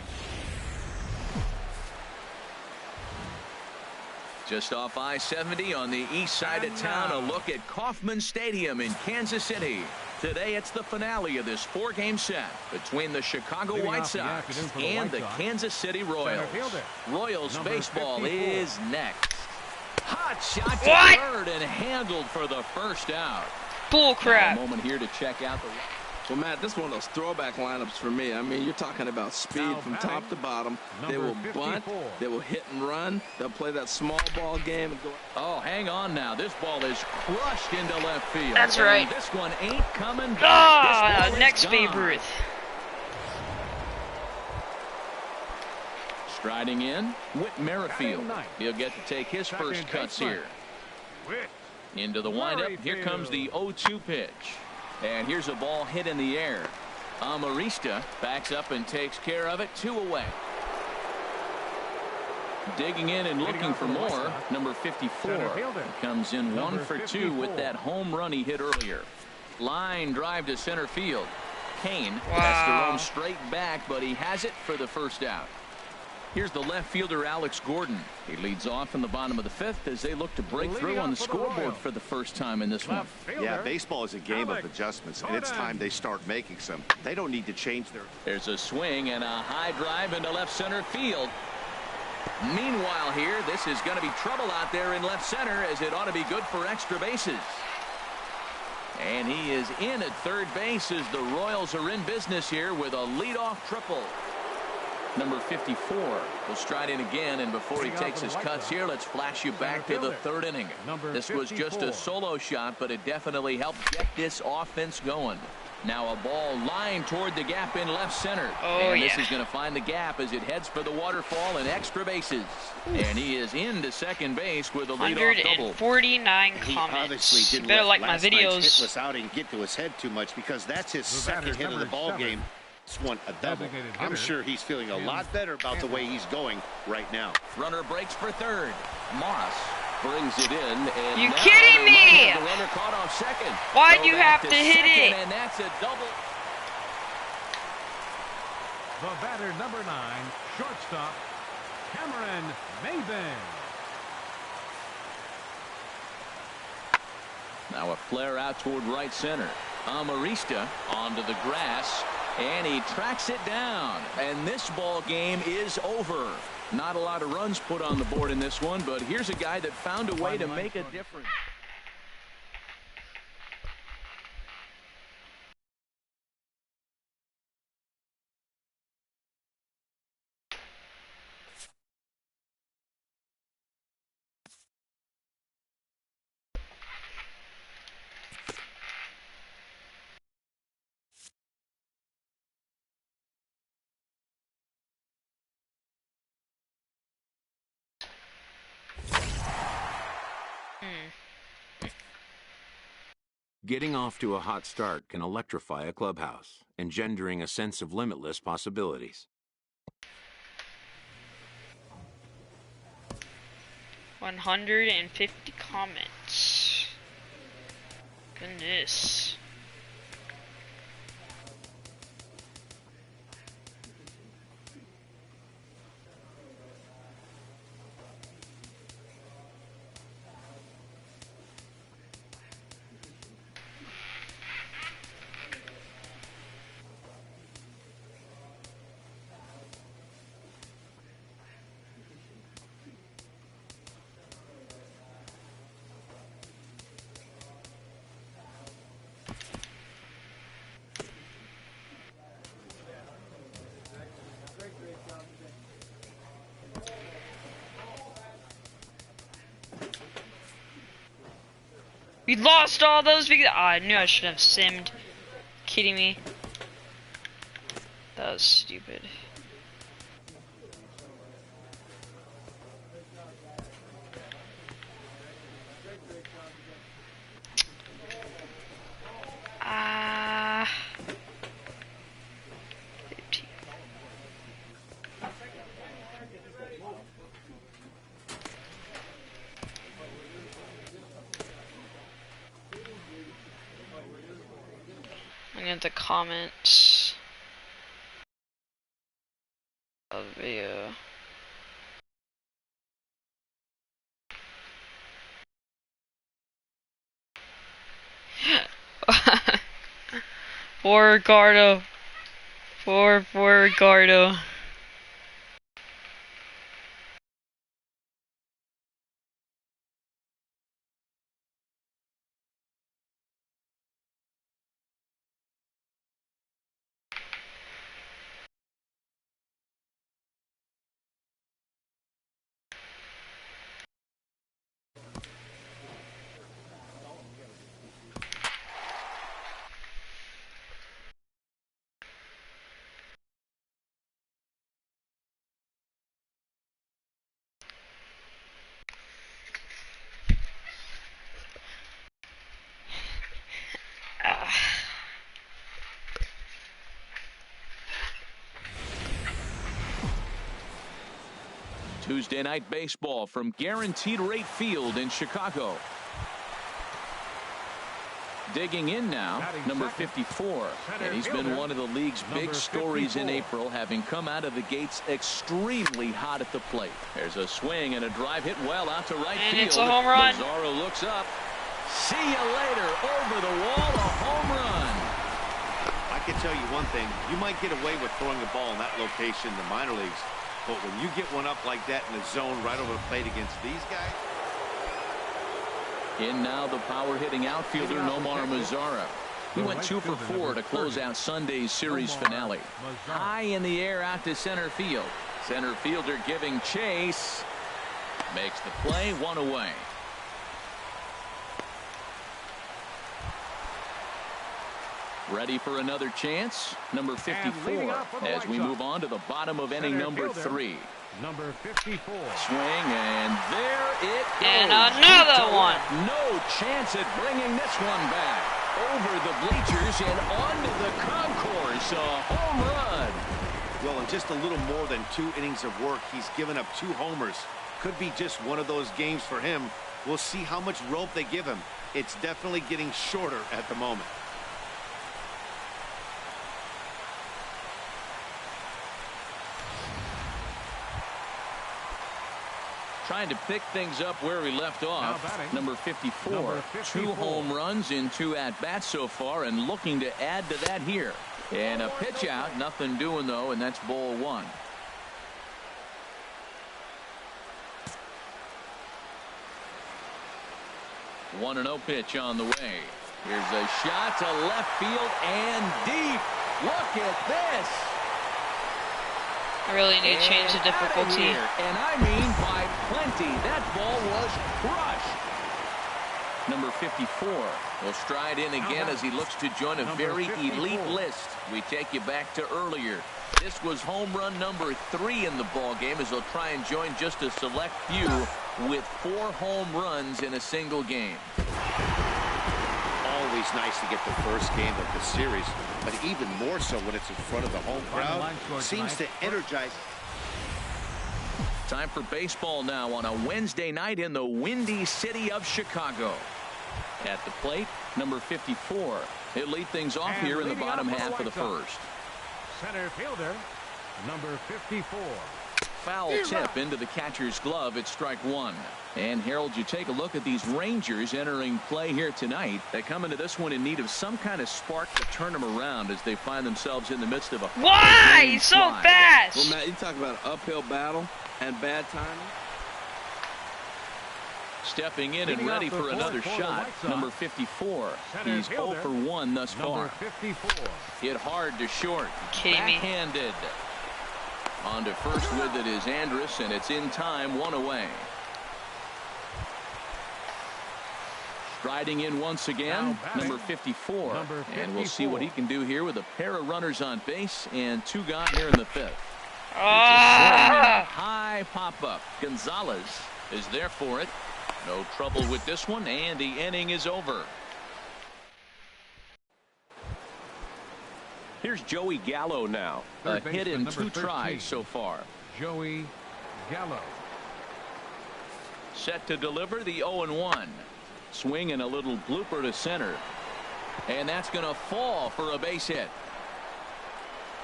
Just off I-70 on the east side of town, a look at Kauffman Stadium in Kansas City. Today it's the finale of this 4-game set between the Chicago White Sox and the Kansas City Royals. Royals baseball is next. Hot shot to third and handled for the first out. Bull crap. A moment here to check out the. Well, Matt, this is one of those throwback lineups for me. I mean, you're talking about speed from top to bottom. They will bunt. They will hit and run. They'll play that small ball game. And go. Oh, hang on now. This ball is crushed into left field. That's right. And this one ain't coming back. Next Babe Ruth. Striding in, Whit Merrifield. He'll get to take his first cuts here. Into the windup. Here comes the 0-2 pitch. And here's a ball hit in the air. Amarista backs up and takes care of it. 2 away. Digging in and looking for more. Number 54 comes in 1 for 2 with that home run he hit earlier. Line drive to center field. Kane has to roam straight back, but he has it for the first out. Here's the left fielder, Alex Gordon. He leads off in the bottom of the 5th as they look to break through on the scoreboard for the first time in this one. Yeah, baseball is a game of adjustments, and it's time they start making some. They don't need to change their. There's a swing and a high drive into left center field. Meanwhile here, this is going to be trouble out there in left center, as it ought to be good for extra bases. And he is in at third base as the Royals are in business here with a leadoff triple. Number 54 will stride in again, and before he takes his cuts here, let's flash you back to the 3rd inning. This was just a solo shot, but it definitely helped get this offense going. Now a ball lined toward the gap in left center. And this is going to find the gap as it heads for the waterfall and extra bases. And he is into second base with a leadoff double. 149 He comments. obviously didn't Better let like my last night's videos. hitless outing get to his head too much, because that's his second hit of the ball game. It's one a double. I'm sure he's feeling a lot better about the way he's going right now. Runner breaks for third. Moss Brings it in. And you now kidding they might me? have the runner caught off second. Why'd Go you back have to hit second, it? And that's a double. The batter, number 9, shortstop, Cameron Maven. Now a flare out toward right center. Amarista onto the grass, and he tracks it down. And this ball game is over. Not a lot of runs put on the board in this one, but here's a guy that found a way to make a difference. Getting off to a hot start can electrify a clubhouse, engendering a sense of limitless possibilities. 150 comments. Goodness. We lost all those because I knew I should have simmed. Kidding me? That was stupid. Ah. 15. I'm going to comments of the video. For Ricardo. For Ricardo. Tuesday night baseball from Guaranteed Rate Field in Chicago. Digging in now, number 54. And he's been one of the league's big stories in April, having come out of the gates extremely hot at the plate. There's a swing and a drive hit well out to right field. And it's a home run. Mazzaro looks up. See you later. Over the wall, a home run. I can tell you one thing. You might get away with throwing the ball in that location in the minor leagues. But when you get one up like that in the zone right over the plate against these guys. In now the power hitting outfielder Nomar Mazzaro. He went 2 for 4 to close out Sunday's series finale. High in the air out to center field. Center fielder giving chase. Makes the play, 1 away. Ready for another chance? Number 54 as we move on to the bottom of inning number 3. Number 54. Swing, and there it goes. And another one. No chance at bringing this one back. Over the bleachers and onto the concourse. A home run. Well, in just a little more than 2 innings of work, he's given up 2 homers. could be just one of those games for him. We'll see how much rope they give him. It's definitely getting shorter at the moment. Trying to pick things up where he left off. Number 54. 2 home runs in 2 at-bats so far, and looking to add to that here. And a pitch out. Nothing doing, though, and that's ball 1. One and 0 pitch on the way. Here's a shot to left field and deep. Look at this. I really need to change the difficulty. And I mean by plenty. That ball was crushed. Number 54 will stride in again as he looks to join a very elite list. We take you back to earlier. This was home run number 3 in the ball game, as he'll try and join just a select few with 4 home runs in a single game. Always nice to get the first game of the series, but even more so when it's in front of the home crowd. Seems to energize. Time for baseball now on a Wednesday night in the windy city of Chicago. At the plate, number 54. He'll lead things off here in the bottom half of the first. Center fielder, number 54. Foul tip into the catcher's glove. It's strike 1. And Harold, you take a look at these Rangers entering play here tonight. They come into this one in need of some kind of spark to turn them around as they find themselves in the midst of a Why so fast? Well, Matt, you talk about an uphill battle and bad timing. Stepping in and ready for another shot, number 54. He's 0 for 1 thus far. Hit hard to short. Backhanded. On to first with it is Andrus, and it's in time, 1 away. Striding in once again, number 54. And we'll see what he can do here with a pair of runners on base and 2 gone here in the 5th. High pop-up. Gonzalez is there for it. No trouble with this one, and the inning is over. Here's Joey Gallo now. A hit in 2 tries so far. Joey Gallo. Set to deliver the 0-1. Swing and a little blooper to center. And that's going to fall for a base hit.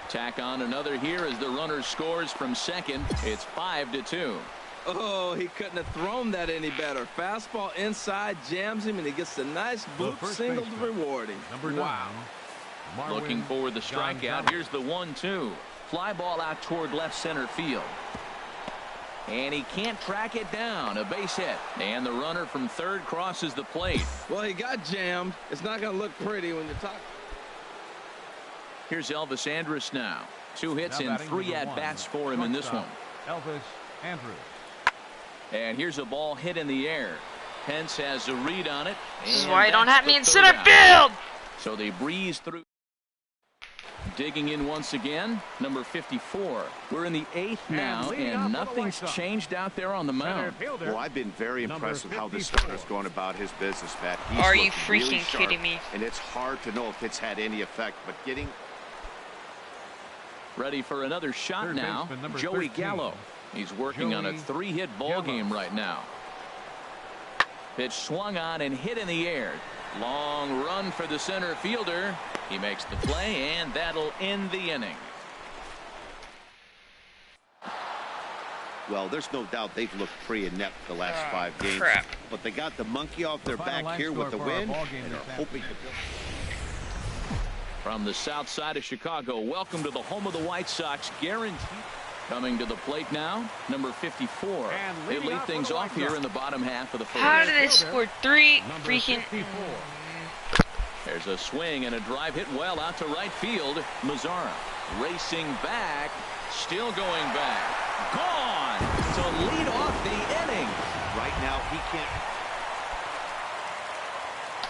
Tack on another here as the runner scores from second. It's 5-2. Oh, he couldn't have thrown that any better. Fastball inside, jams him, and he gets a nice bloop single to reward him. Number 9. Looking for the strikeout. Here's the 1-2. Fly ball out toward left center field. And he can't track it down. A base hit. And the runner from third crosses the plate. Well, he got jammed. It's not going to look pretty when you're talking. Here's Elvis Andrus now. 2 hits and 3 at-bats for him in this one. Elvis Andrus. And here's a ball hit in the air. Pence has a read on it. This is why you don't have me in center field. So they breeze through. Digging in once again, number 54. We're in the 8th now, and nothing's changed out there on the mound. Well, I've been very impressed with how this starter's going about his business, Matt. He's Are you really freaking sharp, kidding me? And it's hard to know if it's had any effect, but getting... Ready for another shot now, Joey Gallo. He's working on a 3-hit ball game right now. Pitch swung on and hit in the air. Long run for the center fielder. He makes the play, and that'll end the inning. Well, there's no doubt they've looked pretty inept the last 5 games. Crap. But they got the monkey off their back here with the win, and are hoping to build. From the south side of Chicago, welcome to the home of the White Sox. Guaranteed. Coming to the plate now, number 54. They lead things off here in the bottom half of the first. How did they score 3 freaking... There's a swing and a drive hit well out to right field. Mazzara racing back, still going back. Gone to lead off the inning. Right now, he can't.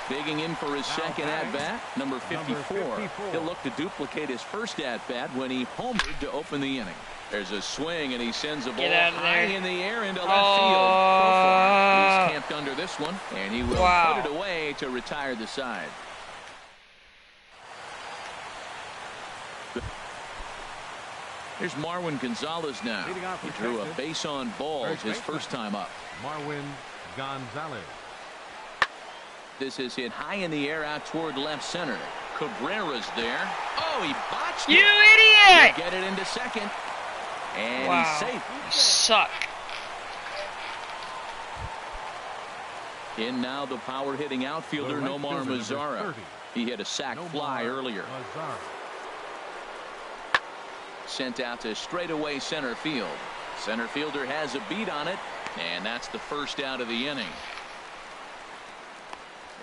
Digging in for his second at-bat, number 54. He'll look to duplicate his first at-bat when he homered to open the inning. There's a swing, and he sends a ball high in the air into left field. He's camped under this one, and he will put it away to retire the side. Here's Marwin Gonzalez now. He drew a base on balls his first time up. Marwin Gonzalez. This is hit high in the air out toward left center. Cabrera's there. Oh, he botched it. You idiot! He'll get it into second. And Wow. he's safe. You suck. In now the power hitting outfielder Nomar Mazara. He hit a sac fly earlier. Sent out to straightaway center field. Center fielder has a beat on it, and that's the first out of the inning.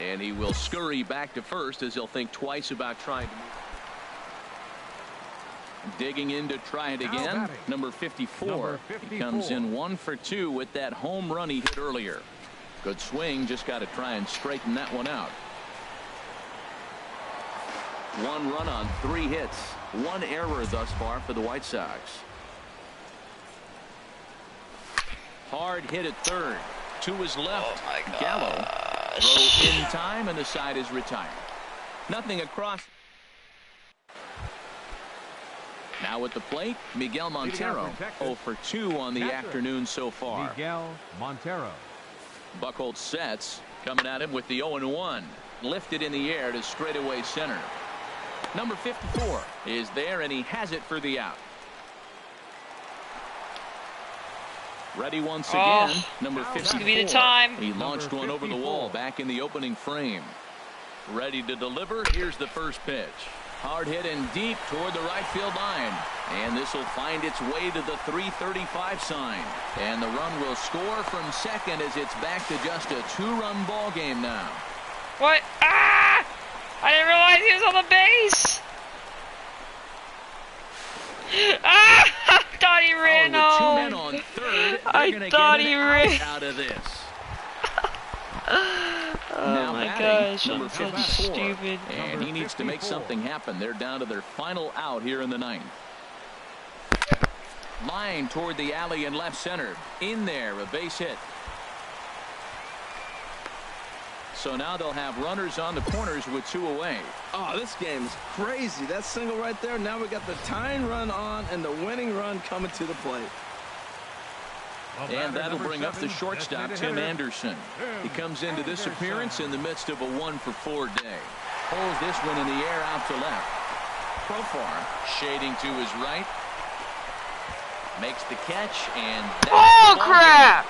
And he will scurry back to first as he'll think twice about trying to move. Digging in to try it again. Number 54. He comes in 1 for 2 with that home run he hit earlier. Good swing, just got to try and straighten that one out. 1 run on 3 hits. 1 error thus far for the White Sox. Hard hit at third. To his left. Oh my God. Gallo. Throw in time, and the side is retired. Nothing across. Now at the plate, Miguel Montero. 0 for 2 on the afternoon so far. Miguel Montero. Buchholz sets, coming at him with the 0-1. Lifted in the air to straightaway center. Number 54 is there, and he has it for the out. Ready once again. Number 54. This could be the time. He launched one over the wall back in the opening frame. Ready to deliver. Here's the first pitch. Hard hit and deep toward the right field line. And this will find its way to the 335 sign. And the run will score from second as it's back to just a 2-run ball game now. What? Ah! I didn't realize he was on the base. Ah! I thought he ran with home. 2 men on third, I gonna thought get he an ran out of this. Oh Now my batting, gosh, number I'm so 54. stupid. And he needs to make something happen. They're down to their final out here in the 9th. Line toward the alley in left center. In there, a base hit. So now they'll have runners on the corners with 2 away. Oh, this game is crazy. That single right there. Now we got the tying run on and the winning run coming to the plate. And that'll bring up the shortstop, Tim Anderson. He comes into this appearance in the midst of a 1 for 4 day. Pulls this one in the air out to left. Profar shading to his right. Makes the catch, and Oh crap!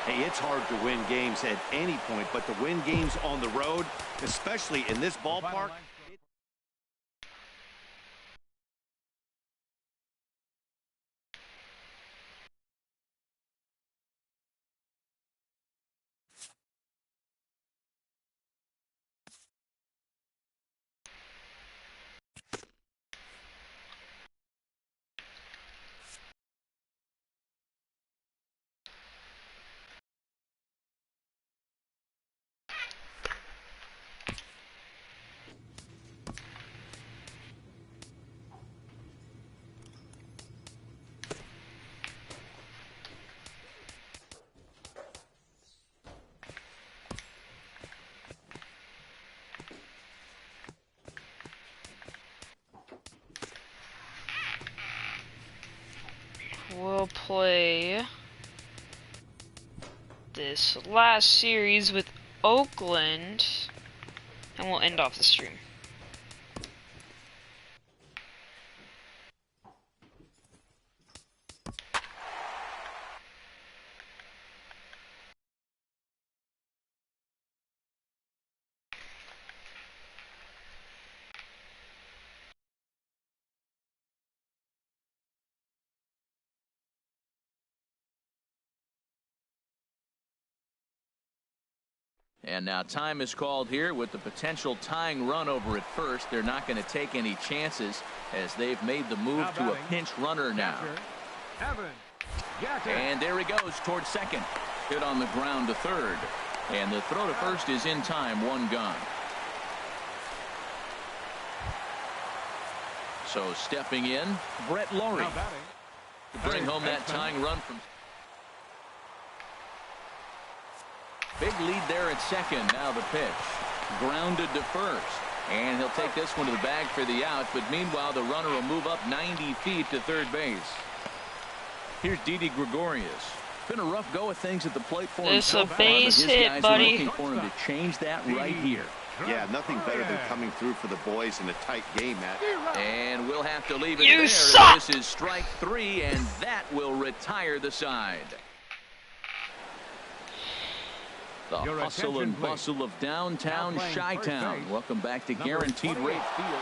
Hey, it's hard to win games at any point, but to win games on the road, especially in this ballpark. We'll play this last series with Oakland, and we'll end off the stream. And now time is called here with the potential tying run over at first. They're not going to take any chances as they've made the move to a pinch runner now. And there he goes towards second. Hit on the ground to third. And the throw to first is in time, 1 gone. So stepping in, Brett Laurie to bring home that tying run from. Big lead there at second. Now the pitch. Grounded to first. And he'll take this one to the bag for the out, but meanwhile the runner will move up 90 feet to third base. Here's Didi Gregorius. Been a rough go of things at the plate for him. This is a base hit, buddy. Looking for him to change that right here. Yeah, nothing better than coming through for the boys in a tight game, Matt. And we'll have to leave it You there. suck! This is strike 3, and that will retire the side. The hustle and bustle of downtown Chi-Town. Welcome back to Guaranteed Rate Field.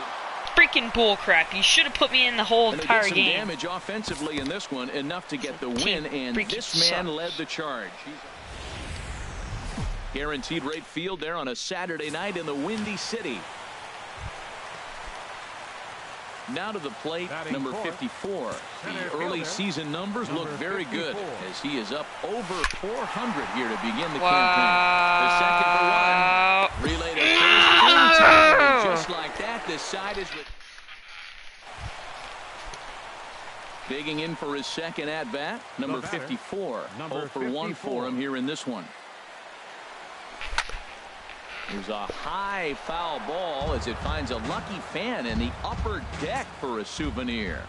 Freaking bullcrap. You should have put me in the whole And they entire did some game. damage offensively in this one, enough to get the win, and this man led the charge. Guaranteed Rate Field there on a Saturday night in the Windy City. Now to the plate, number 54. The early season numbers look very good as he is up over 400 here to begin the campaign. The second for one. Relay to first and just like that, this side is digging in for his second at bat. Number 54. 0 for 1 for him here in this one. There's a high foul ball as it finds a lucky fan in the upper deck for a souvenir.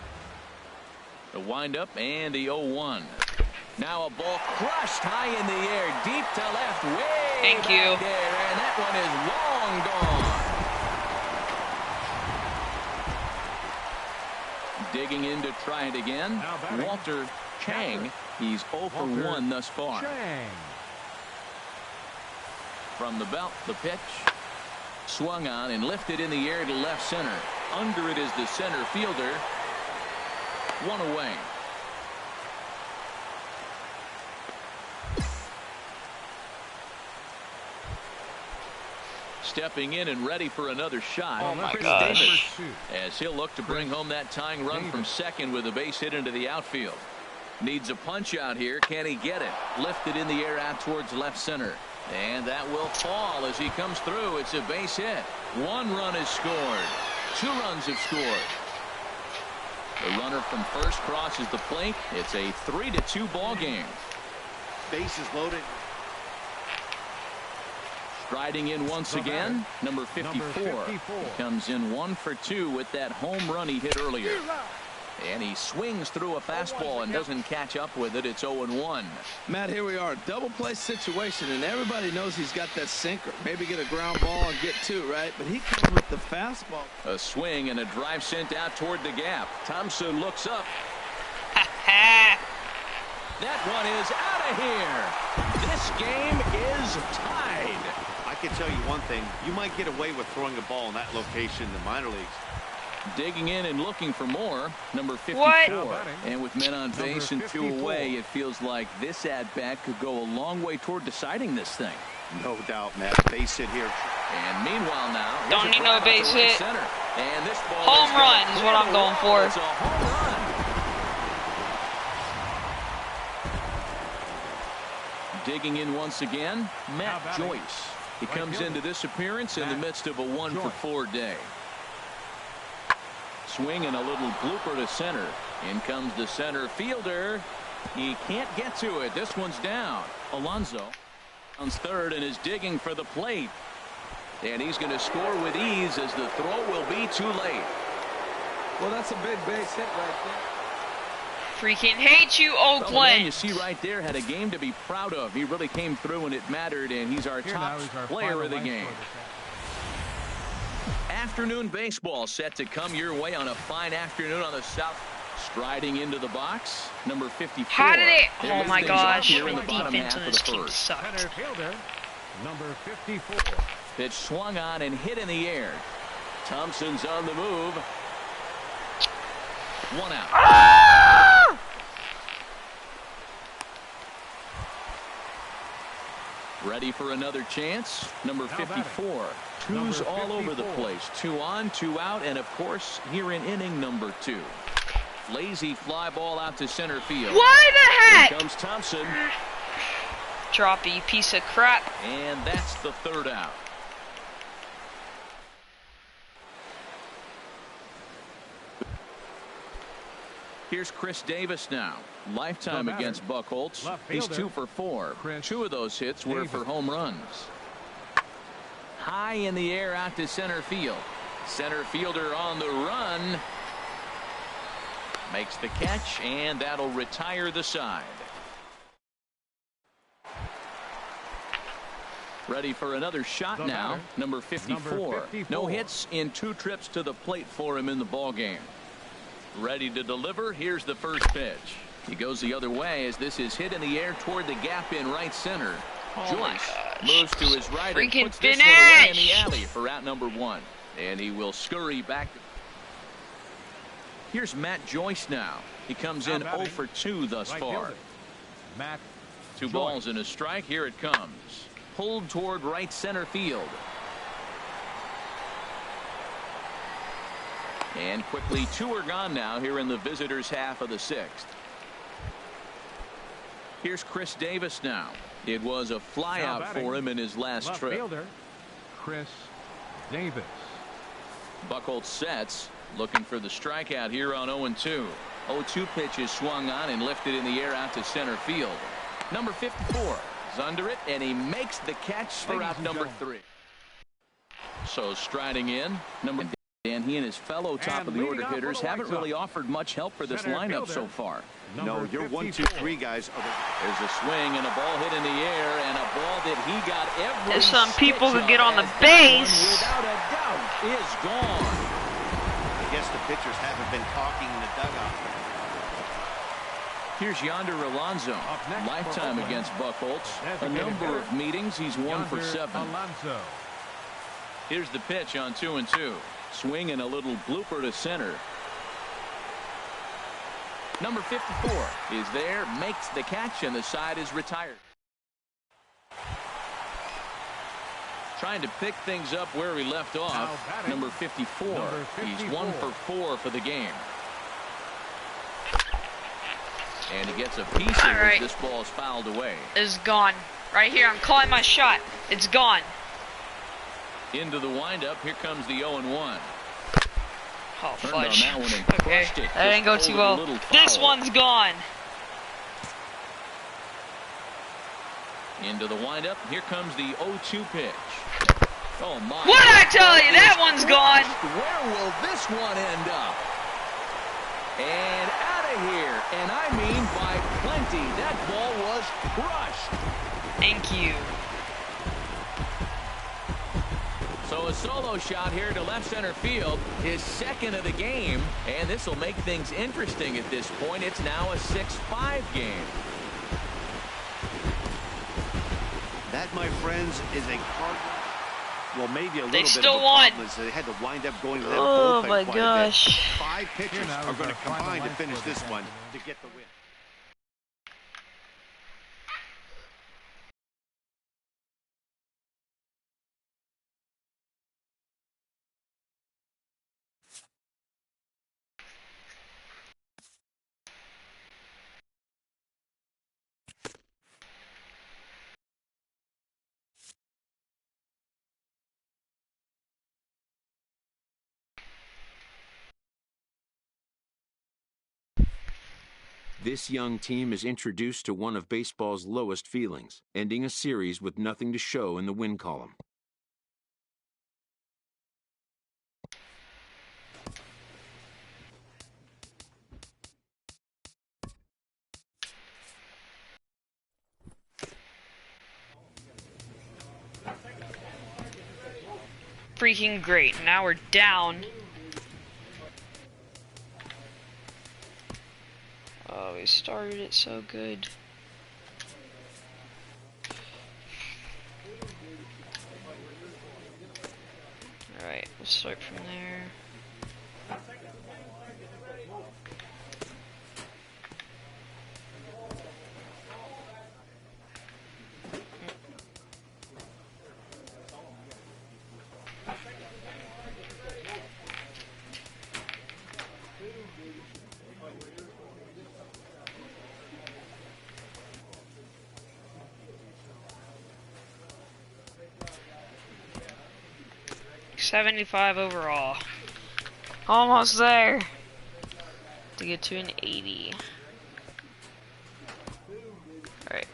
The windup and the 0-1. Now a ball crushed high in the air, deep to left, way Thank back you. there, and that one is long gone. Digging in to try it again. Walter Chang. He's 0 for 1 thus far. From the belt, the pitch swung on and lifted in the air to left center. Under it is the center fielder. One away. Stepping in and ready for another shot. Oh my Chris gosh. Davis, as he'll look to bring home that tying run from second with a base hit into the outfield. Needs a punch out here. Can he get it? Lifted in the air out towards left center. And that will fall as he comes through. It's a base hit. 1 run is scored. 2 runs have scored. The runner from first crosses the plate. It's a 3-2 ball game. Bases loaded. Striding in once again, number 54. He comes in 1 for 2 with that home run he hit earlier. And he swings through a fastball and doesn't catch up with it. It's 0-1. Matt, here we are, double play situation, and everybody knows he's got that sinker. Maybe get a ground ball and get 2, right? But he comes with the fastball. A swing and a drive sent out toward the gap. Thompson looks up. That one is out of here. This game is tied. I can tell you one thing. You might get away with throwing a ball in that location in the minor leagues. Digging in and looking for more. Number 54. What? And with men on base and 2 away, it feels like this at-bat could go a long way toward deciding this thing. No doubt, Matt. Base hit here. And meanwhile now, Don't need no base hit. Center. And this ball Home run is what I'm going for. It's a home run. Digging in once again, Matt Joyce. He comes into this appearance in the midst of a 1 for 4 day. Swing and a little blooper to center. In comes the center fielder. He can't get to it. This one's down. Alonso on third and is digging for the plate. And he's going to score with ease as the throw will be too late. Well, that's a big base hit right there. Freaking hate you, Well, the man you Oakland. see right there had a game to be proud of. He really came through and it mattered, and he's our top player of the game. Afternoon baseball set to come your way on a fine afternoon on the south. Striding into the box, number 54. How did it? They're Oh my lifting off gosh, here in my the bottom defense half on of this the team first. sucks. Number 54. Pitch swung on and hit in the air. Thompson's on the move. 1 out. Ah! Ready for another chance. Number 54. Twos all over the place. 2 on, 2 out, and of course here in inning number 2. Lazy fly ball out to center field. Why the Here heck? comes Thompson. Drop you piece of crap. And that's the 3rd out. Here's Chris Davis now. Lifetime against Buchholz. He's 2 for 4. 2 of those hits were for home runs. high in the air out to center field. Center fielder on the run. Makes the catch, and that'll retire the side. Ready for another shot now. Number 54. No hits in 2 trips to the plate for him in the ball game. Ready to deliver. Here's the first pitch. He goes the other way as this is hit in the air toward the gap in right center. Joyce moves to his right and puts this one away in the alley for out number 1. And he will scurry back. Here's Matt Joyce now. He comes in 0 for 2 thus far. Matt 2 balls and a strike. Here it comes. Pulled toward right center field. And quickly 2 are gone now here in the visitors' half of the 6th. Here's Chris Davis now. It was a flyout for him in his last trip. Fielder, Chris Davis. Buchholz sets, looking for the strikeout here on 0-2. 0-2 pitch is swung on and lifted in the air out to center field. Number 54 is under it, and he makes the catch for out number 3. So striding in, number, and he and his fellow top of the order hitters haven't really offered much help for this lineup so far. No, your 1, 2, 3 guys are the... There's a swing and a ball hit in the air, and a ball that he got every There's some people who stitch get of, on the as that base. one, without a doubt, is gone. I guess the pitchers haven't been talking in the dugout. Here's Yonder Alonso. Lifetime against Buchholz. A number of meetings. He's 1 for 7. Here's the pitch on 2-2. Swing and a little blooper to center. Number 54 is there, makes the catch, and the side is retired. Trying to pick things up where he left off. Number 54. He's 1 for 4 for the game. And he gets a piece of it as this ball is fouled away. It's gone. Right here, I'm calling my shot. It's gone. Into the windup. Here comes the 0-1. Oh, Turned on fudge. that one and Okay, crushed it. that didn't go Just too pulled it a well. little This foul. one's gone. Into the windup. Here comes the 0-2 pitch. Oh my! What'd I tell you? That one's gone. Where will this one end up? And out of here, and I mean by plenty. That ball was crushed. Thank you. So a solo shot here to left center field, his 2nd of the game, and this will make things interesting at this point. It's now a 6-5 game. That, my friends, is a card. Well, maybe a little bit still of a won. problem is they had to wind up going without Oh a bullpen my quite a gosh. bit. 5 pitchers are going to combine to finish this one to get the win. This young team is introduced to one of baseball's lowest feelings, ending a series with nothing to show in the win column. Freaking great. Now we're down. Oh, we started it so good. Alright, we'll start from there. $75 overall. Almost there. To get to an 80. Alright.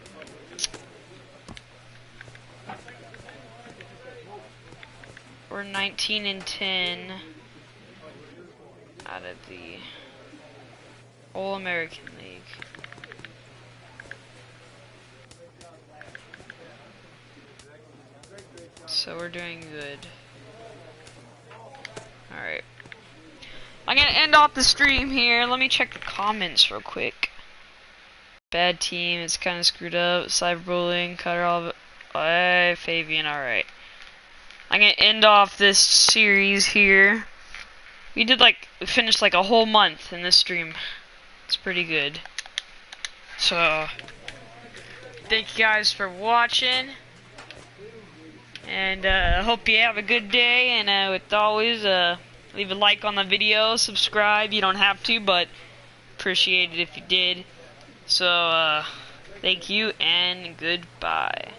We're 19-10 out of the All-American League. So we're doing good. Alright. I'm gonna end off the stream here. Let me check the comments real quick. Bad team, it's kind of screwed up. Cyberbullying, Cutter all. Hey, Fabian, alright. I'm gonna end off this series here. We finished like a whole month in this stream. It's pretty good. So, thank you guys for watching. And I hope you have a good day. And with always, leave a like on the video, subscribe. You don't have to, but appreciate it if you did. So, thank you and goodbye.